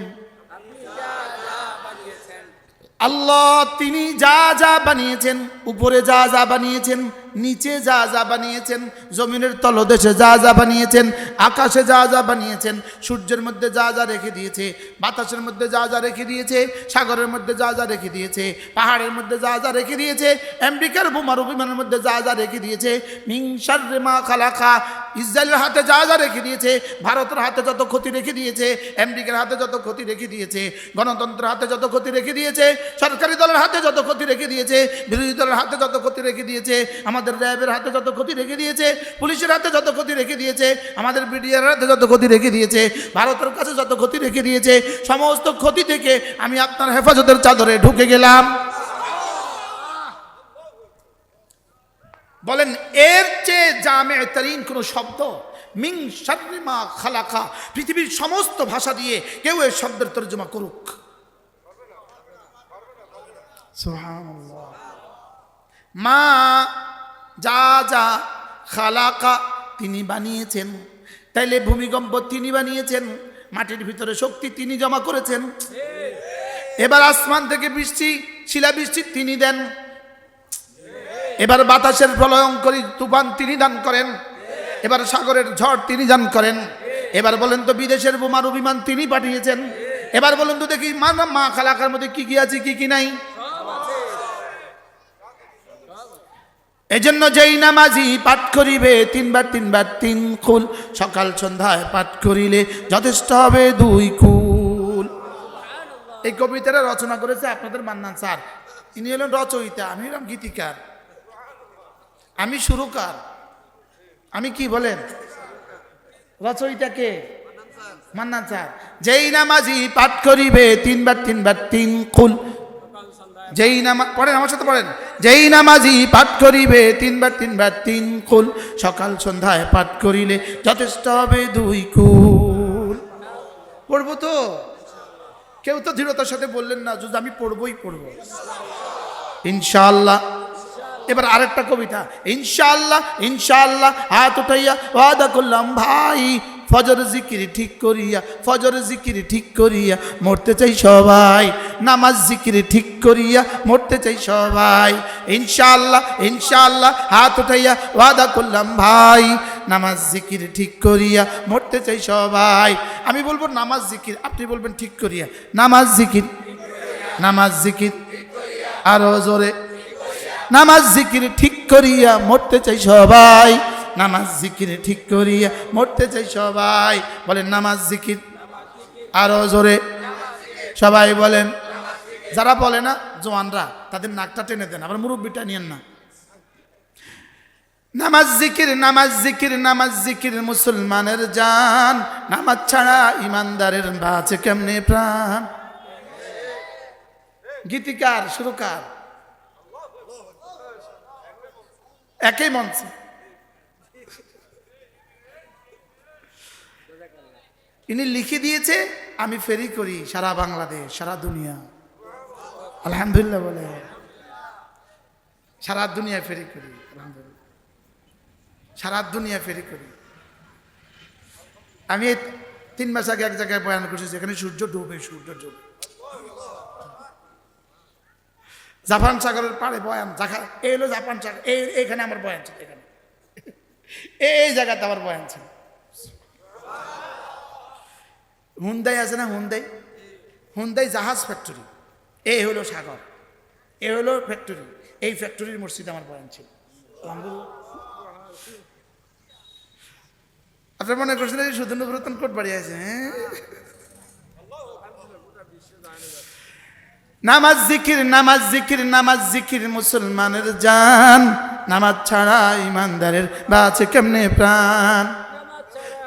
আল্লাহ তিনি যা যা বানিয়েছেন, উপরে যা যা বানিয়েছেন, নিচে যা যা বানিয়েছেন, জমিনের তলদেশে যা যা বানিয়েছেন, আকাশে যা যা বানিয়েছেন, সূর্যের মধ্যে যা যা রেখে দিয়েছে, বাতাসের মধ্যে যা যা রেখে দিয়েছে, সাগরের মধ্যে যা যা রেখে দিয়েছে, পাহাড়ের মধ্যে যা যা রেখে দিয়েছে, আমেরিকার বোমারু বিমানের মধ্যে যা যা রেখে দিয়েছে, মিন শাররি মা খালাকা, ইসরায়েলের হাতে যা যা রেখে দিয়েছে, ভারতের হাতে যত ক্ষতি রেখে দিয়েছে, আমেরিকার হাতে যত ক্ষতি রেখে দিয়েছে, গণতন্ত্রের হাতে যত ক্ষতি রেখে দিয়েছে, সরকারি দলের হাতে যত ক্ষতি রেখে দিয়েছে, বিরোধী দলের হাতে যত ক্ষতি রেখে দিয়েছে, আমাদের র্যাবের হাতে যত ক্ষতি রেখে দিয়েছে, পুলিশের হাতে যত ক্ষতি রেখে দিয়েছে, আমাদের বিডিআর হাতে যত ক্ষতি রেখে দিয়েছে, ভারতের কাছে যত ক্ষতি রেখে দিয়েছে, সমস্ত ক্ষতি থেকে আমি আপনার হেফাজতের চাদরে ঢুকে গেলাম। বলেন এর চেয়ে জামে তরিন কোন শব্দ? মিন শাররি মা খালাকা, পৃথিবীর সমস্ত ভাষা দিয়ে কেউ এই শব্দের তর্জমা করুক। সুবহানাল্লাহ। মা যা যা, খালাকা তিনি বানিয়েছেন, তাইলে ভূমিকম্প তিনি বানিয়েছেন, মাটির ভিতরে শক্তি তিনি জমা করেছেন, এবার আসমান থেকে বৃষ্টি, শিলাবৃষ্টি তিনি দেন, এবার বাতাসের প্রলয়ঙ্করী তুফান তিনি দান করেন, এবার সাগরের ঝড় তিনি দান করেন, এবার বলেন তো বিদেশের বোমারু বিমান তিনি পাঠিয়েছেন, এবার বলুন তো দেখি মা খালাকার মধ্যে কি কি আছে কি কি নাই। এজন্য যেই নামাজি পাঠ করিবে 3 বার 3 বার 3 কুল, সকাল সন্ধ্যায় পাঠ করিলে যথেষ্ট হবে 2 কুল। এই কবিতাটা রচনা করেছে আপনাদের মান্নান স্যার, ইনি হলেন রচয়িতা, আমি হলাম গীতিকার, আমি সুরকার, আমি কি বলেন রচয়িতা কে? মান্নান স্যার। যেই নামাজি পাঠ করিবে 3 বার 3 বার 3 কুল, যেই নামাজ পড়েন আমার সাথে পড়েন, যেই নামাজি পাঠ করিবে 3 বার 3 বার 3 কুল, সকাল সন্ধ্যায় পাঠ করিলে যথেষ্ট হবে 2 কুল। পড়বো তো? কেউ তো দৃঢ়তার সাথে বললেন না যদি আমি পড়বই পড়বো ইনশাআল্লাহ। এবার আরেকটা কবিতা, ইনশাআল্লাহ ইনশাআল্লাহ হাত উঠাইয়া ওয়াদা করলাম ভাই, ফজর জিকির ঠিক করিয়া, ফজর জিকির ঠিক করিয়া মরতে চাই সবাই, নামাজ জিকির ঠিক করিয়া মরতে চাই সবাই, ইনশাআল্লাহ ইনশাআল্লাহ হাত উঠাইয়া ওয়াদা করলাম ভাই, নামাজ জিকির ঠিক করিয়া মরতে চাই সবাই। আমি বলবো নামাজ জিকির, আপনি বলবেন ঠিক করিয়া, নামাজ জিকির, নামাজ জিকির, আরো জোরে, নামাজ জিকির ঠিক করিয়া মরতে চাই সবাই, নামাজ জিকির ঠিক করিয়া মরতে চাই সবাই। বলেন নামাজ জিকির, আরো জোরে সবাই বলেন। যারা বলে না জওয়ানরা তাদের নাকটা টেনে দেন, আবার মুরব্বিটা নিয়েন না। নামাজ জিকির, নামাজ জিকির, নামাজ জিকির মুসলমানের জান, নামাজ ছাড়া ইমানদারের বাঁচে কেমনে প্রাণ। গীতিকার সুরকার একই মঞ্চে। ইনি লিখে দিয়েছে, আমি ফেরি করি সারা বাংলাদেশ সারা দুনিয়া, আলহামদুলিল্লাহ বলে, সারা দুনিয়া ফেরি করি, আলহামদুলিল্লাহ সারা দুনিয়া ফেরি করি। আমি 3 মাস আগে এক জায়গায় বয়ান করছি যেখানে সূর্য ডুবে, সূর্য ডুবে, জাপান সাগরের পাড়ে বয়ান, এই হলো জাপান সাগর, এইখানে আমার বয়ান ছিল, এখানে এই জায়গাতে আমার বয়ান ছিল। হুন্দাই আছে না, হুন্দাই, হুন্দাই জাহাজ ফ্যাক্টরি, এই হলো সাগর, এ হলো ফ্যাক্টরি, এই ফ্যাক্টরির মসজিদে আমার বয়ান ছিল। আপনার মনে করছেন এই শুধু নবরতন কোট বাড়ি আছে? হ্যাঁ, নামাজ জিকির, নামাজ জিকির, নামাজ জিকির মুসলমানের জান, নামাজ ছাড়া ইমানদারের বাঁচে কেমনে প্রাণ,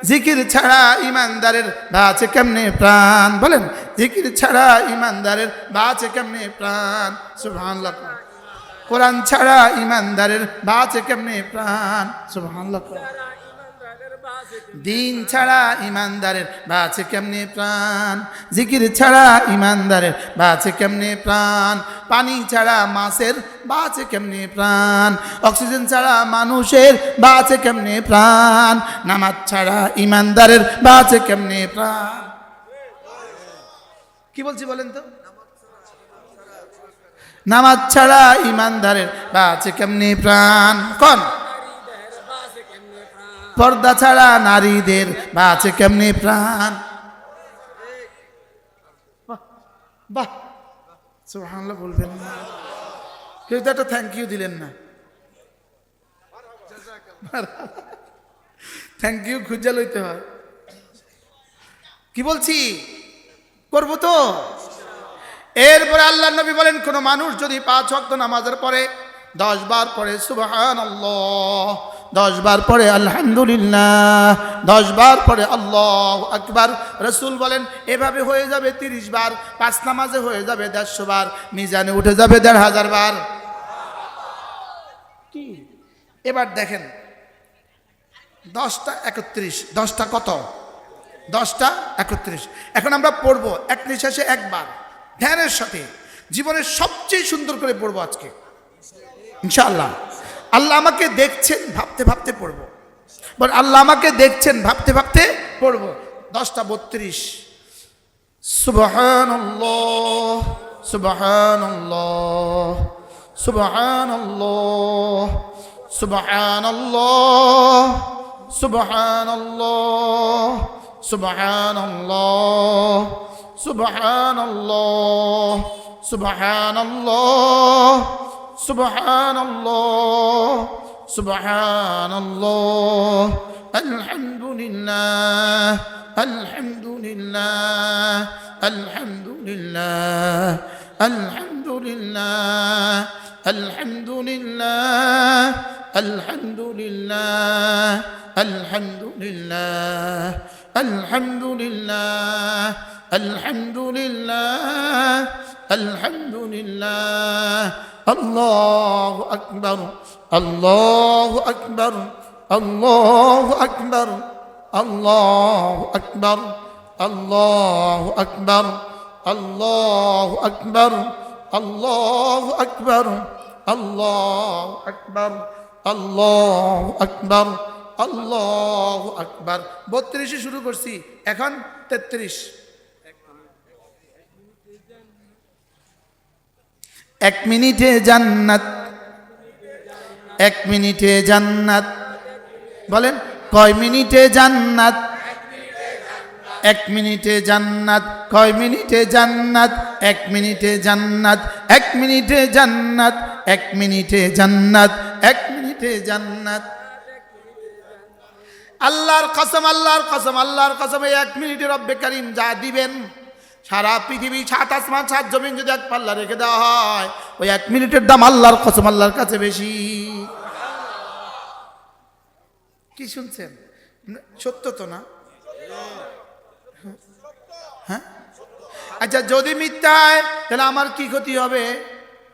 জিকির ছাড়া ইমানদারের বাঁচে কেমনে প্রাণ, বলেন জিকির ছাড়া ইমানদারের বাঁচে কেমনে প্রাণ, সুবহানাল্লাহ। কোরআন ছাড়া ইমানদারের বাঁচে কেমনে প্রাণ, সুবহানাল্লাহ। দিন ছাড়া ইমানদারের বাঁচে কেমনে প্রাণ, জিকির ছাড়া ইমানদারের বাঁচে কেমনে প্রাণ, পানি ছাড়া মাছের বাঁচে কেমনে প্রাণ, অক্সিজেন ছাড়া মানুষের বাঁচে কেমনে প্রাণ, নামাজ ছাড়া ইমানদারের বাঁচে কেমনে প্রাণ। কি বলছি বলেন তো? নামাজ ছাড়া ইমানদারের বাঁচে কেমনে প্রাণ, কোন? পর্দা ছাড়া নারীদের বাঁচে কেমনে প্রাণ। বাহ, সুবহানাল্লাহ বলবেন না, কেউ তো একটা থ্যাংক ইউ দিলেন না। থ্যাংক ইউ খুঁজে লইতে হয়। কি বলছি, করবো তো। এরপরে আল্লাহ নবী বলেন, কোন মানুষ যদি 5 ওয়াক্ত নামাজের পরে 10 বার পড়ে সুবহানাল্লাহ, 10 বার পড়ে আলহামদুলিল্লাহ, 10 বার পড়ে আল্লাহু আকবার, রাসূল বলেন এভাবে হয়ে যাবে 30 বার, 5 নামাজে হয়ে যাবে 150 বার, মিজানে উঠে যাবে 1500 বার। কি এবার দেখেন, 10টা 31, 10টা কত? 10টা 31। এখন আমরা পড়বো এক নিঃশ্বাসে একবার, ধ্যানের সাথে, জীবনের সবচেয়ে সুন্দর করে পড়বো আজকে ইনশাআল্লাহ। আল্লাহ আমাকে দেখছেন, ভাবতে ভাবতে পড়বো। বল আল্লাহ আমাকে দেখছেন, ভাবতে ভাবতে পড়বো। 10টা 32। সুবহানাল্লাহ, সুবহানাল্লাহ, সুবহানাল্লাহ, সুবহানাল্লাহ, সুবহানাল্লাহ, সুবহানাল্লাহ, সুবহানাল্লাহ, সুবহানাল্লাহ, সুবহানাল্লাহ, সুবহানাল্লাহ, আলহামদুলিল্লাহ, আলহামদুলিল্লাহ, আলহামদুলিল্লাহ, আলহামদুলিল্লাহ, আলহামদুলিল্লাহ, আলহামদুলিল্লাহ, আলহামদুলিল্লাহ, আলহামদুলিল্লাহ, আলহামদুলিল্লাহ, আলহামদুলিল্লাহ, আল্লাহু আকবার, আল্লাহু আকবার, আল্লাহু আকবার, আল্লাহু আকবার, আল্লাহু আকবার, আল্লাহু আকবার, আল্লাহু আকবার, আল্লাহু আকবার, আল্লাহু আকবার, আল্লাহু আকবার। 32 শুরু করছি, এখন 33। 1 মিনিটে জান্নাত, 1 মিনিটে জান্নাত, বলেন কয় মিনিটে জান্নাত? 1 মিনিটে জান্নাত, কয় মিনিটে জান্নাত? 1 মিনিটে জান্নাত, 1 মিনিটে জান্নাত, 1 মিনিটে জান্নাত, 1 মিনিটে জান্নাত। আল্লাহর কসম, আল্লাহর কসম, আল্লাহর কসম, এই 1 মিনিটে রব্বে কারীম যা দিবেন, সারা পৃথিবী 7 আসমান 7 জমিন যদি এক পাল্লা রেখে দেওয়া হয়, ওই 1 মিনিটের দাম আল্লাহর কসম আল্লাহর কাছে বেশি। কি শুনছেন? সত্য তো না? হ্যাঁ, আচ্ছা যদি মিথ্যা হয় তাহলে আমার কি ক্ষতি হবে?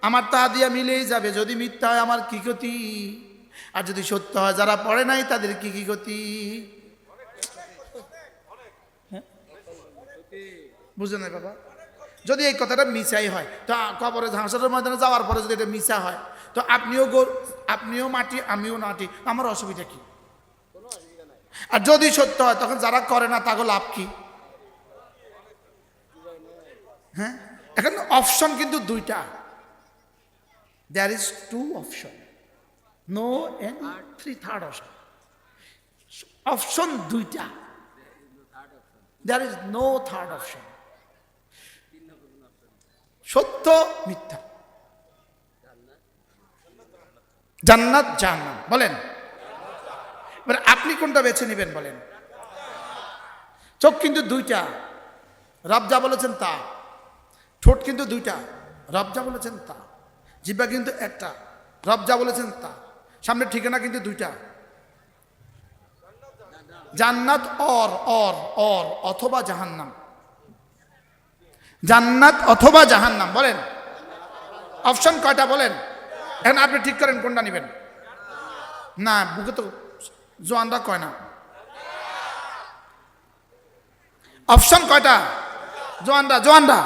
আমার তা দিয়া মিলেই যাবে। যদি মিথ্যা হয় আমার কি ক্ষতি? আর যদি সত্য হয়, যারা পড়ে নাই তাদের কি কি ক্ষতি? বুঝলেন না বাবা? যদি এই কথাটা মিছাই হয়, তো কবরে হাসরের ময়দানে যাওয়ার পরে যদি এটা মিছা হয়, তো আপনিও মাটি আমিও মাটি, আমার অসুবিধা কি? আর যদি সত্য হয়, তখন যারা করে না তাকে লাভ কি? হ্যাঁ, এখন অপশন কিন্তু 2টা। There is 2 option, no and 3rd option. Option 2টা, there is no 3rd option. সত্য মিথ্যা, জান্নাত জাহান্নাম, বলেন। এবার আপনি কোনটা বেছে নেবেন বলেন? চোখ কিন্তু দুইটা, রব যা বলেছেন তা। ঠোঁট কিন্তু দুইটা, রব যা বলেছেন তা। জিহ্বা কিন্তু একটা, রব যা বলেছেন তা। সামনের ঠিকানা কিন্তু দুইটা, জান্নাত অর অথবা জাহান্নাম। জান্নাত অথবা জাহান্নাম, বলেন। অপশন কয়টা বলেন? এখন আপনি ঠিক করেন কোনটা নেবেন। না, বুকে তো জোয়ানরা কয় না। অপশন কয়টা? জোয়ানরা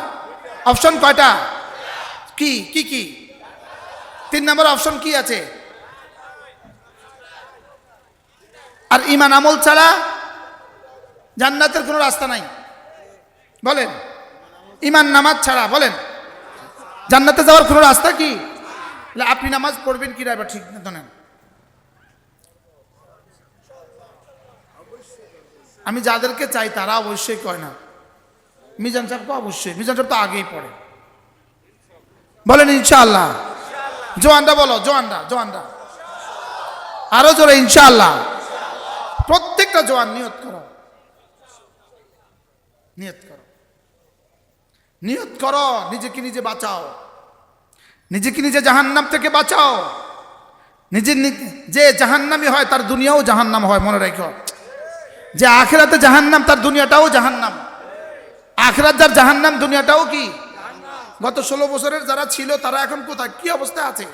অপশন কয়টা? কি কি কি 3 নম্বর অপশন কি আছে? আর ঈমান আমল ছাড়া জান্নাতের কোনো রাস্তা নাই, বলেন। ঈমান নামাজ ছাড়া, বলেন, জান্নাতে যাওয়ার কোনো রাস্তা কি? আপনি নামাজ পড়বেন কি না, ঠিক না জানেন? আমি যাদেরকে চাই তারা অবশ্যই কয় না। মিজান সাহেব তো অবশ্যই, মিজান সাহেব তো আগেই পড়ে, বলেন ইনশাআল্লাহ। জোয়ানরা বলো, জোয়ানরা আরো জোরে ইনশাআল্লাহ। প্রত্যেকটা জোয়ান নিয়ত করো, নিজেকে নিজে বাঁচাও, নিজেকে নিজে জাহান্নাম থেকে বাঁচাও। যে জাহান্নামী হয় তার দুনিয়াও জাহান্নাম হয়, মনে রাখো। যে আখিরাতে জাহান্নাম তার দুনিয়াটাও জাহান্নাম। আখিরাত যার জাহান্নাম, দুনিয়াটাও কি? গত 16 বছরের যারা ছিল তারা এখন কোথায়, কি অবস্থায় আছে?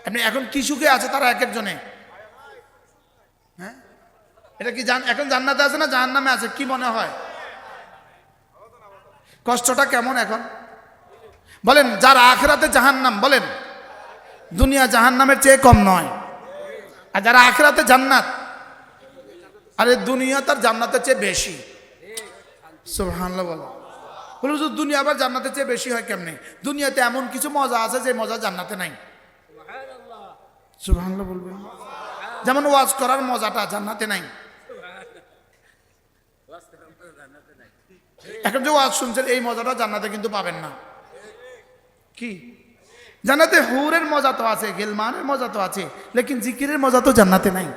আপনি এখন কি সুখে আছে তারা এক একজনে? হ্যাঁ, এটা কি এখন জান্নাতে আছে না জাহান্নামে আছে? কি মনে হয় কষ্টটা কেমন এখন? বলেন, যার আখিরাতে জাহান্নাম, বলেন, দুনিয়া জাহান্নামের চেয়ে কম নয়। আর যারা আখিরাতে জান্নাত, আরে দুনিয়া তার জান্নাতের চেয়ে বেশি। সুবহানাল্লাহ বলো। বলে দুনিয়া আবার জান্নাতের চেয়ে বেশি হয় কেমনে? দুনিয়াতে এমন কিছু মজা আছে যে মজা জান্নাতে নাই। সুবহানাল্লাহ বলবেন। যেমন ওয়াজ করার মজাটা জান্নাতে নাই। এখন যে ওয়াজ শুনছেন এই মজাটা জান্নাতে কিন্তু পাবেন না। কি জান্নাতে হুরের মজা তো আছে, গিলমানের মজা তো আছে, লেকিন জিকিরের মজা তো জান্নাতে নাই।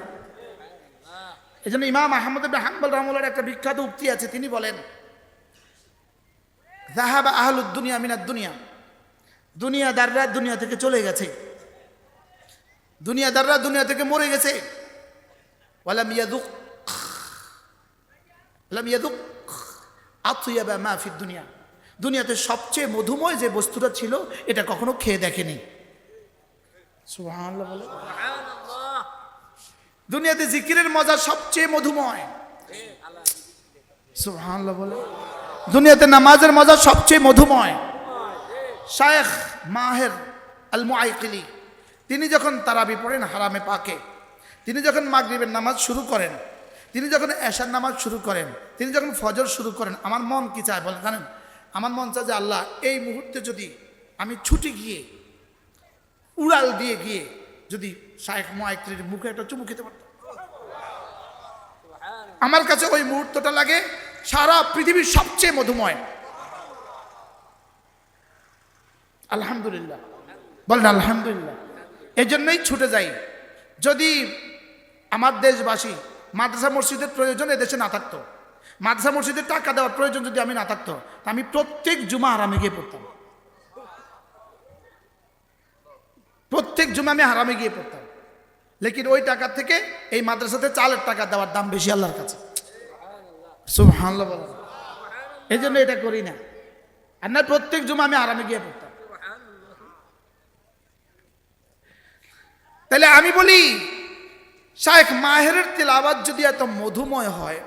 এই জন্য ইমাম আহমদ ইবনে হাম্বল রাহমাহুল্লাহর একটা বিখ্যাত উক্তি আছে, তিনি বলেন, যাহাবা আহলুদ দুনিয়া মিনাদ দুনিয়া, দুনিয়াদাররা দুনিয়া থেকে চলে গেছে, দুনিয়াদাররা দুনিয়া থেকে মরে গেছে। ওয়ালাম ইয়াদুক আতইয়াবা মা ফিদ দুনিয়া, দুনিয়াতে সবচেয়ে মধুময় যে বস্তুটা ছিল এটা কখনো খেয়ে দেখেনি। সুবহানাল্লাহ বলে। দুনিয়াতে জিকিরের মজা সবচেয়ে মধুময়। সুবহানাল্লাহ বলে। দুনিয়াতে নামাজের মজা সবচেয়ে মধুময়। শায়েখ মাহের আল মুআইকিলি তিনি যখন তারাবি পড়েন হারামে পাকে, তিনি যখন মাগরিবের নামাজ শুরু করেন, তিনি যখন এশার নামাজ শুরু করেন, তিনি যখন ফজর শুরু করেন, আমার মন কি চায় বলেন জানেন? আমার মন চায় যে আল্লাহ এই মুহূর্তে যদি আমি ছুটে গিয়ে উড়াল দিয়ে গিয়ে যদি শায়েখ মুআইকিলির মুখে একটা চুমু খেতে পারতাম। আমার কাছে ওই মুহূর্তটা লাগে সারা পৃথিবীর সবচেয়ে মধুময়। আলহামদুলিল্লাহ বলেন আলহামদুলিল্লাহ। এই জন্যই ছুটে যাই। যদি আমার দেশবাসী মাদ্রাসা মসজিদের প্রয়োজন এদেশে না থাকতো, মাদ্রাসা মসজিদের টাকা দেওয়ার প্রয়োজন যদি আমি না থাকতো, তা আমি প্রত্যেক জুমা হারামে গিয়ে পড়তাম। প্রত্যেক জুমা আমি হারামে গিয়ে পড়তাম। লেকিন ওই টাকা থেকে এই মাদ্রাসাতে চালের টাকা দেওয়ার দাম বেশি আল্লাহর কাছে। সুবহানাল্লাহ বলেন। এই জন্য এটা করি না। আর না প্রত্যেক জুমা আমি হারামে গিয়ে পড়তাম। তাহলে আমি বলি, শায়েখ মাহেরের তিলাওয়াত যদি এত মধুময় হয়,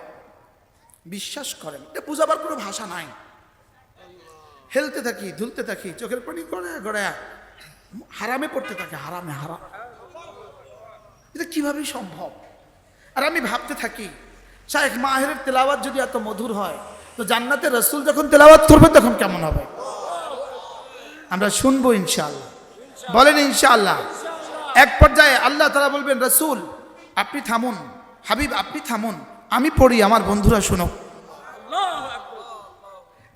বিশ্বাস করেন এটা বুঝাবার কোনো ভাষা নাই। হেলতে থাকি, ধুলতে থাকি, চোখের পানি গড়ায় গড়ায় হারামে পড়তে থাকে, হারাম। এটা কিভাবে সম্ভব? আর আমি ভাবতে থাকি, শায়েখ মাহেরের তেলাওয়াত যদি এত মধুর হয়, তো জান্নাতে রাসূল যখন তেলাওয়াত করবে তখন কেমন হবে? আমরা শুনবো ইনশাআল্লাহ। বলেন ইনশাআল্লাহ। এক পর্যায়ে আল্লাহ তাআলা বলবেন, রাসূল আপনি থামুন, হাবিব আপনি থামুন, আমি পড়ি, আমার বন্ধুরা শুনো।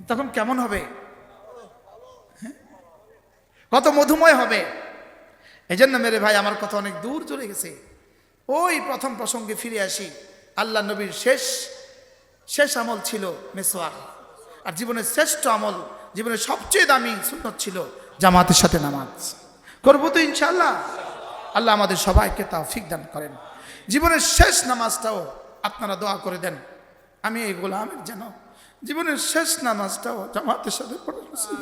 তখন কেমন হবে? কত মধুময় হবে। এই জন্য মেরে ভাই, আমার কথা অনেক দূর চলে গেছে। ওই প্রথম প্রসঙ্গে ফিরে আসি। আল্লাহ নবীর শেষ আমল ছিল মেসওয়াক, আর জীবনের শ্রেষ্ঠ আমল, জীবনের সবচেয়ে দামি সুন্নত ছিল জামাতের সাথে নামাজ। করবো তো ইনশাআল্লাহ। আল্লাহ আমাদের সবাইকে তৌফিক দান করেন। জীবনের শেষ নামাজটাও আপনারা দোয়া করে দেন, আমি এই গোলামের যেন জীবনের শেষ নামাজটাও জামাতের সাথে পড়া নসিব,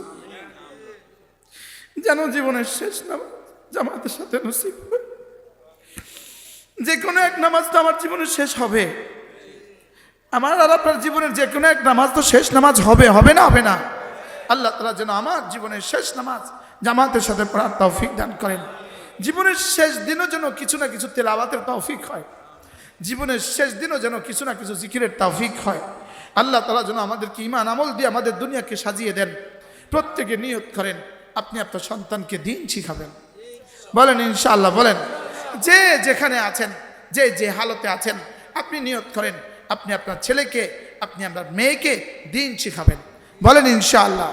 যেন জীবনের শেষ নামাজ জামাতের সাথে নসিব। যে কোনো এক নামাজ তো আমার জীবনের শেষ হবে, আমার আর আপনার জীবনের যে কোনো এক নামাজ তো শেষ নামাজ হবে, হবে না? হবে না? আল্লাহ তাআলা যেন আমার জীবনের শেষ নামাজ জামাতের সাথে পড়ার তৌফিক দান করেন। জীবনের শেষ দিনও যেন কিছু না কিছু তেলাওয়াতের তৌফিক হয়, জীবনের শেষ দিনও যেন কিছু না কিছু জিকিরের তৌফিক হয়। আল্লাহ তাআলা যেন আমাদেরকে ঈমান আমল দিয়ে আমাদের দুনিয়াকে সাজিয়ে দেন। প্রত্যেকে নিয়ত করেন আপনি আপনার সন্তানকে দিন শিখাবেন। বলেন ইনশাআল্লাহ। বলেন, যে যেখানে আছেন, যে যে হালতে আছেন, আপনি নিয়ত করেন আপনি আপনার ছেলেকে, আপনি আপনার মেয়েকে দিন শিখাবেন। বলেন ইনশাআল্লাহ।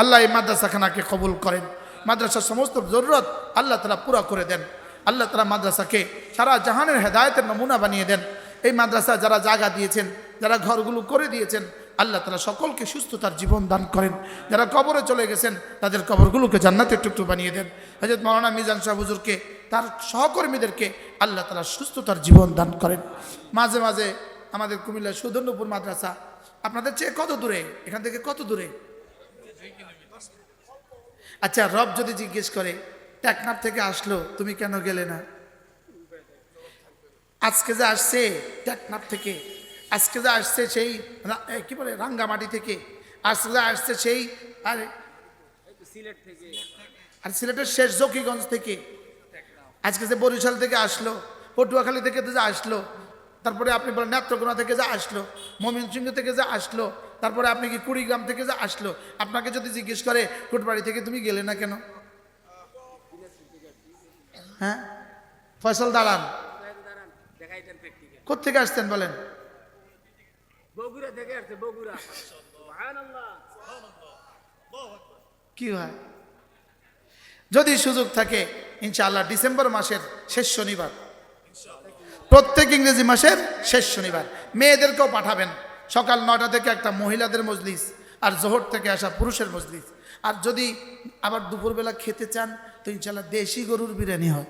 আল্লাহ এই মাদ্রাসাখানাকে কবুল করেন, মাদ্রাসার সমস্ত জরুরত আল্লাহ তাআলা পুরা করে দেন। আল্লাহ তাআলা মাদ্রাসাকে সারা জাহানের হেদায়েতের নমুনা বানিয়ে দেন। এই মাদ্রাসা যারা জায়গা দিয়েছেন, যারা ঘরগুলো করে দিয়েছেন, আল্লাহ তাআলা সকলকে সুস্থতার জীবন দান করেন। যারা কবরে চলে গেছেন তাদের কবরগুলোকে জান্নাতের টুকরো বানিয়ে দেন। হযরত মাওলানা মিজান সাহেব হুজুরকে, তার সহকর্মীদেরকে আল্লাহ তাআলা সুস্থতার জীবন দান করেন। মাঝে মাঝে আমাদের কুমিল্লা সুদর্ণপুর মাদ্রাসা আপনাদের চেয়ে কত দূরে? এখান থেকে কত দূরে? আচ্ছা, রব যদি জিজ্ঞেস করে টেকনাফ থেকে আসলো, তুমি কেন গেলে না? আজকে যে আসছে টেকনাফ থেকে, আজকে যে আসছে সেই কি বলে রাঙ্গামাটি থেকে, আজকে যে আসছে সেই সিলেট থেকে, আর সিলেটের শেষ জকিগঞ্জ থেকে, আজকে যে বরিশাল থেকে আসলো, পটুয়াখালী থেকে যে আসলো, তারপরে আপনি বলেন নেত্রকোনা থেকে যে আসলো, ময়মনসিংহ থেকে যে আসলো, তারপরে আপনি কি কুড়িগ্রাম থেকে যে আসলো, আপনাকে যদি জিজ্ঞেস করে কোটবাড়ি থেকে তুমি গেলে না কেন? হ্যাঁ, ফয়সাল দাঁড়ান, কোথেকে আসছেন বলেন? কি হয়? যদি সুযোগ থাকে ইনশাআল্লাহ ডিসেম্বর মাসের শেষ শনিবার, প্রত্যেক ইংরেজি মাসের শেষ শনিবার মেয়েদেরকেও পাঠাবেন। সকাল 9টা থেকে একটা মহিলাদের মজলিস, আর জোহর থেকে আসা পুরুষের মজলিস। আর যদি আবার দুপুরবেলা খেতে চান তো ইনশাআল্লাহ দেশি গরুর বিরিয়ানি হয়।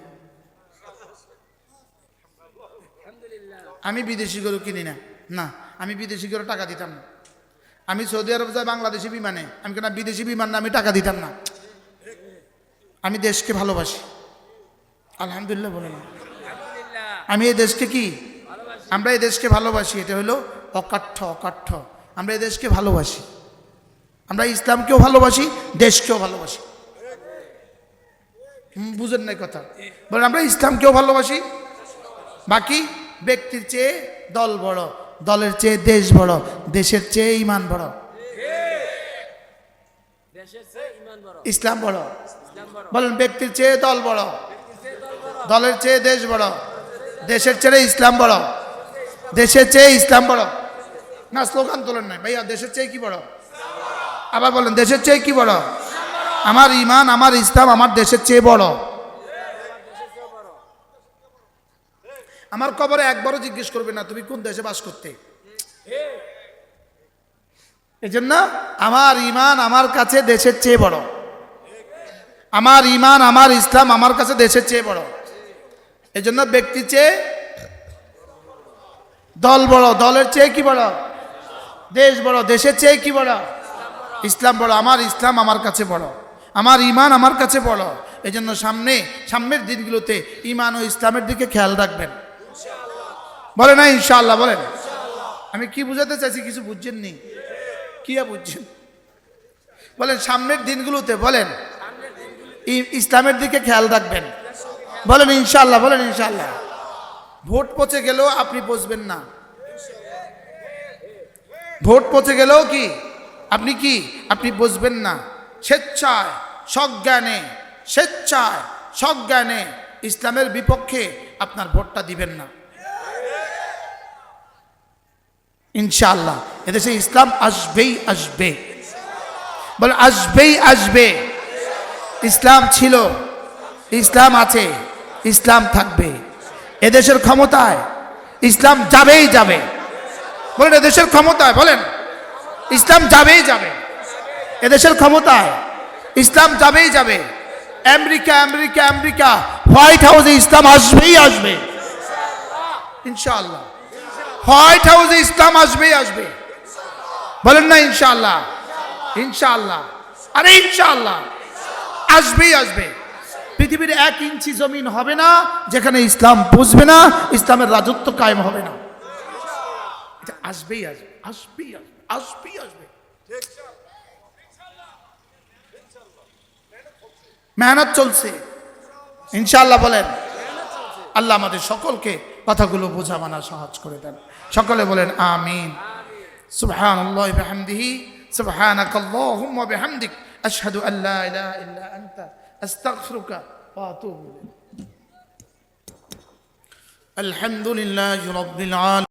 আমি বিদেশি গরু কিনি না, না আমি বিদেশি গরু টাকা দিতাম না। আমি সৌদি আরব যাই বাংলাদেশি বিমানে, আমি কেন বিদেশি বিমান না, আমি টাকা দিতাম না। আমি দেশকে ভালোবাসি, আলহামদুলিল্লাহ বলেন। আমি এই দেশকে কি, আমরা এই দেশকে ভালোবাসি, এটা হলো অকাঠ্য, অকাঠ্য। আমরা এই দেশকে ভালোবাসি, আমরা ইসলামকেও ভালোবাসি, দেশকেও ভালোবাসি। বুঝেন নাই কথা? বলেন আমরা ইসলামকেও ভালোবাসি। বাকি ব্যক্তির চেয়ে দল বড়, দলের চেয়ে দেশ বড়, দেশের চেয়ে ঈমান বড়, ইসলাম বড়। বলেন ব্যক্তির চেয়ে দল বড়, দলের চেয়ে দেশ বড়, দেশের চেয়ে ইসলাম বড়, দেশের চেয়ে ইসলাম বড়। না স্লোগান তোলেন নাই ভাইয়া, দেশের চেয়ে কি বড়? আবার বলেন দেশের চেয়ে কি বড়? আমার ঈমান, আমার ইসলাম আমার দেশের চেয়ে বড়। আমার কবরে একবারও জিজ্ঞেস করবে না তুমি কোন দেশে বাস করতে। এজন্য আমার ঈমান আমার কাছে দেশের চেয়ে বড়, আমার ঈমান আমার ইসলাম আমার কাছে দেশের চেয়ে বড়। এজন্য ব্যক্তি চেয়ে দল বড়, দলের চেয়ে কি বড়? দেশ বড়, দেশের চেয়ে কি বড়? ইসলাম বড়। আমার ইসলাম আমার কাছে বড়, আমার ঈমান আমার কাছে বড়। এজন্য সামনের দিনগুলোতে ঈমান ও ইসলামের দিকে খেয়াল রাখবেন। বলে না ইনশাআল্লাহ? বলেন। আমি কি বুঝাতে চাইছি কিছু বুঝছেন নি? কি বুঝছেন? বলেন সামনের দিনগুলোতে বলেন ইসলামের দিকে খেয়াল রাখবেন। বলেন ইনশাআল্লাহ। বলেন ইনশাআল্লাহ। ভোট পচে গেলেও আপনি বুঝবেন না, ভোট পচে গেলেও কি আপনি কি আপনি বুঝবেন না। স্বেচ্ছায় সজ্ঞানে, স্বেচ্ছায় সজ্ঞানে ইসলামের বিপক্ষে আপনার ভোটটা দিবেন না। ইনশাআল্লাহ এদেশে ইসলাম আসবেই আসবে। বলে আসবেই আসবে। ইসলাম ছিল, ইসলাম আছে, ইসলাম থাকবে। এদেশের ক্ষমতায় ইসলাম যাবেই যাবে। বলেন এদেশের ক্ষমতায়, বলেন ইসলাম যাবেই যাবে। এদেশের ক্ষমতায় ইসলাম যাবেই যাবে। আমেরিকা আমেরিকা আমেরিকা, হোয়াইট হাউসে ইসলাম আসবেই আসবে ইনশাআল্লাহ। হোয়াইট হাউসে ইসলাম আসবেই আসবে। বলেন না ইনশাআল্লাহ, ইনশাআল্লাহ, আরে ইনশাআল্লাহ আসবেই আসবে। পৃথিবীর 1 ইঞ্চি জমিন হবে না যেখানে ইসলাম বুঝবে না, ইসলামের রাজত্ব কায়েম হবে না। এটা আসবেই আসবে, আসবেই আসবে, আসবেই আসবে। মেহনত চলছে ইনশাআল্লাহ। বলেন আল্লাহ আমাদের সকলকে কথাগুলো বোঝা মানা সহজ করে দেন। সকলে বলেন আমিন। সুবহানাল্লাহি ওয়া বিহামদিহি, সুবহানাকাল্লাহুম্মা ওয়া বিহামদিক, আশহাদু আল লা ইলাহা ইল্লা আনতা, আস্তাগফিরুকা ওয়া আতুবু ইলাইক। আলহামদুলিল্লাহি রাব্বিল আলামিন।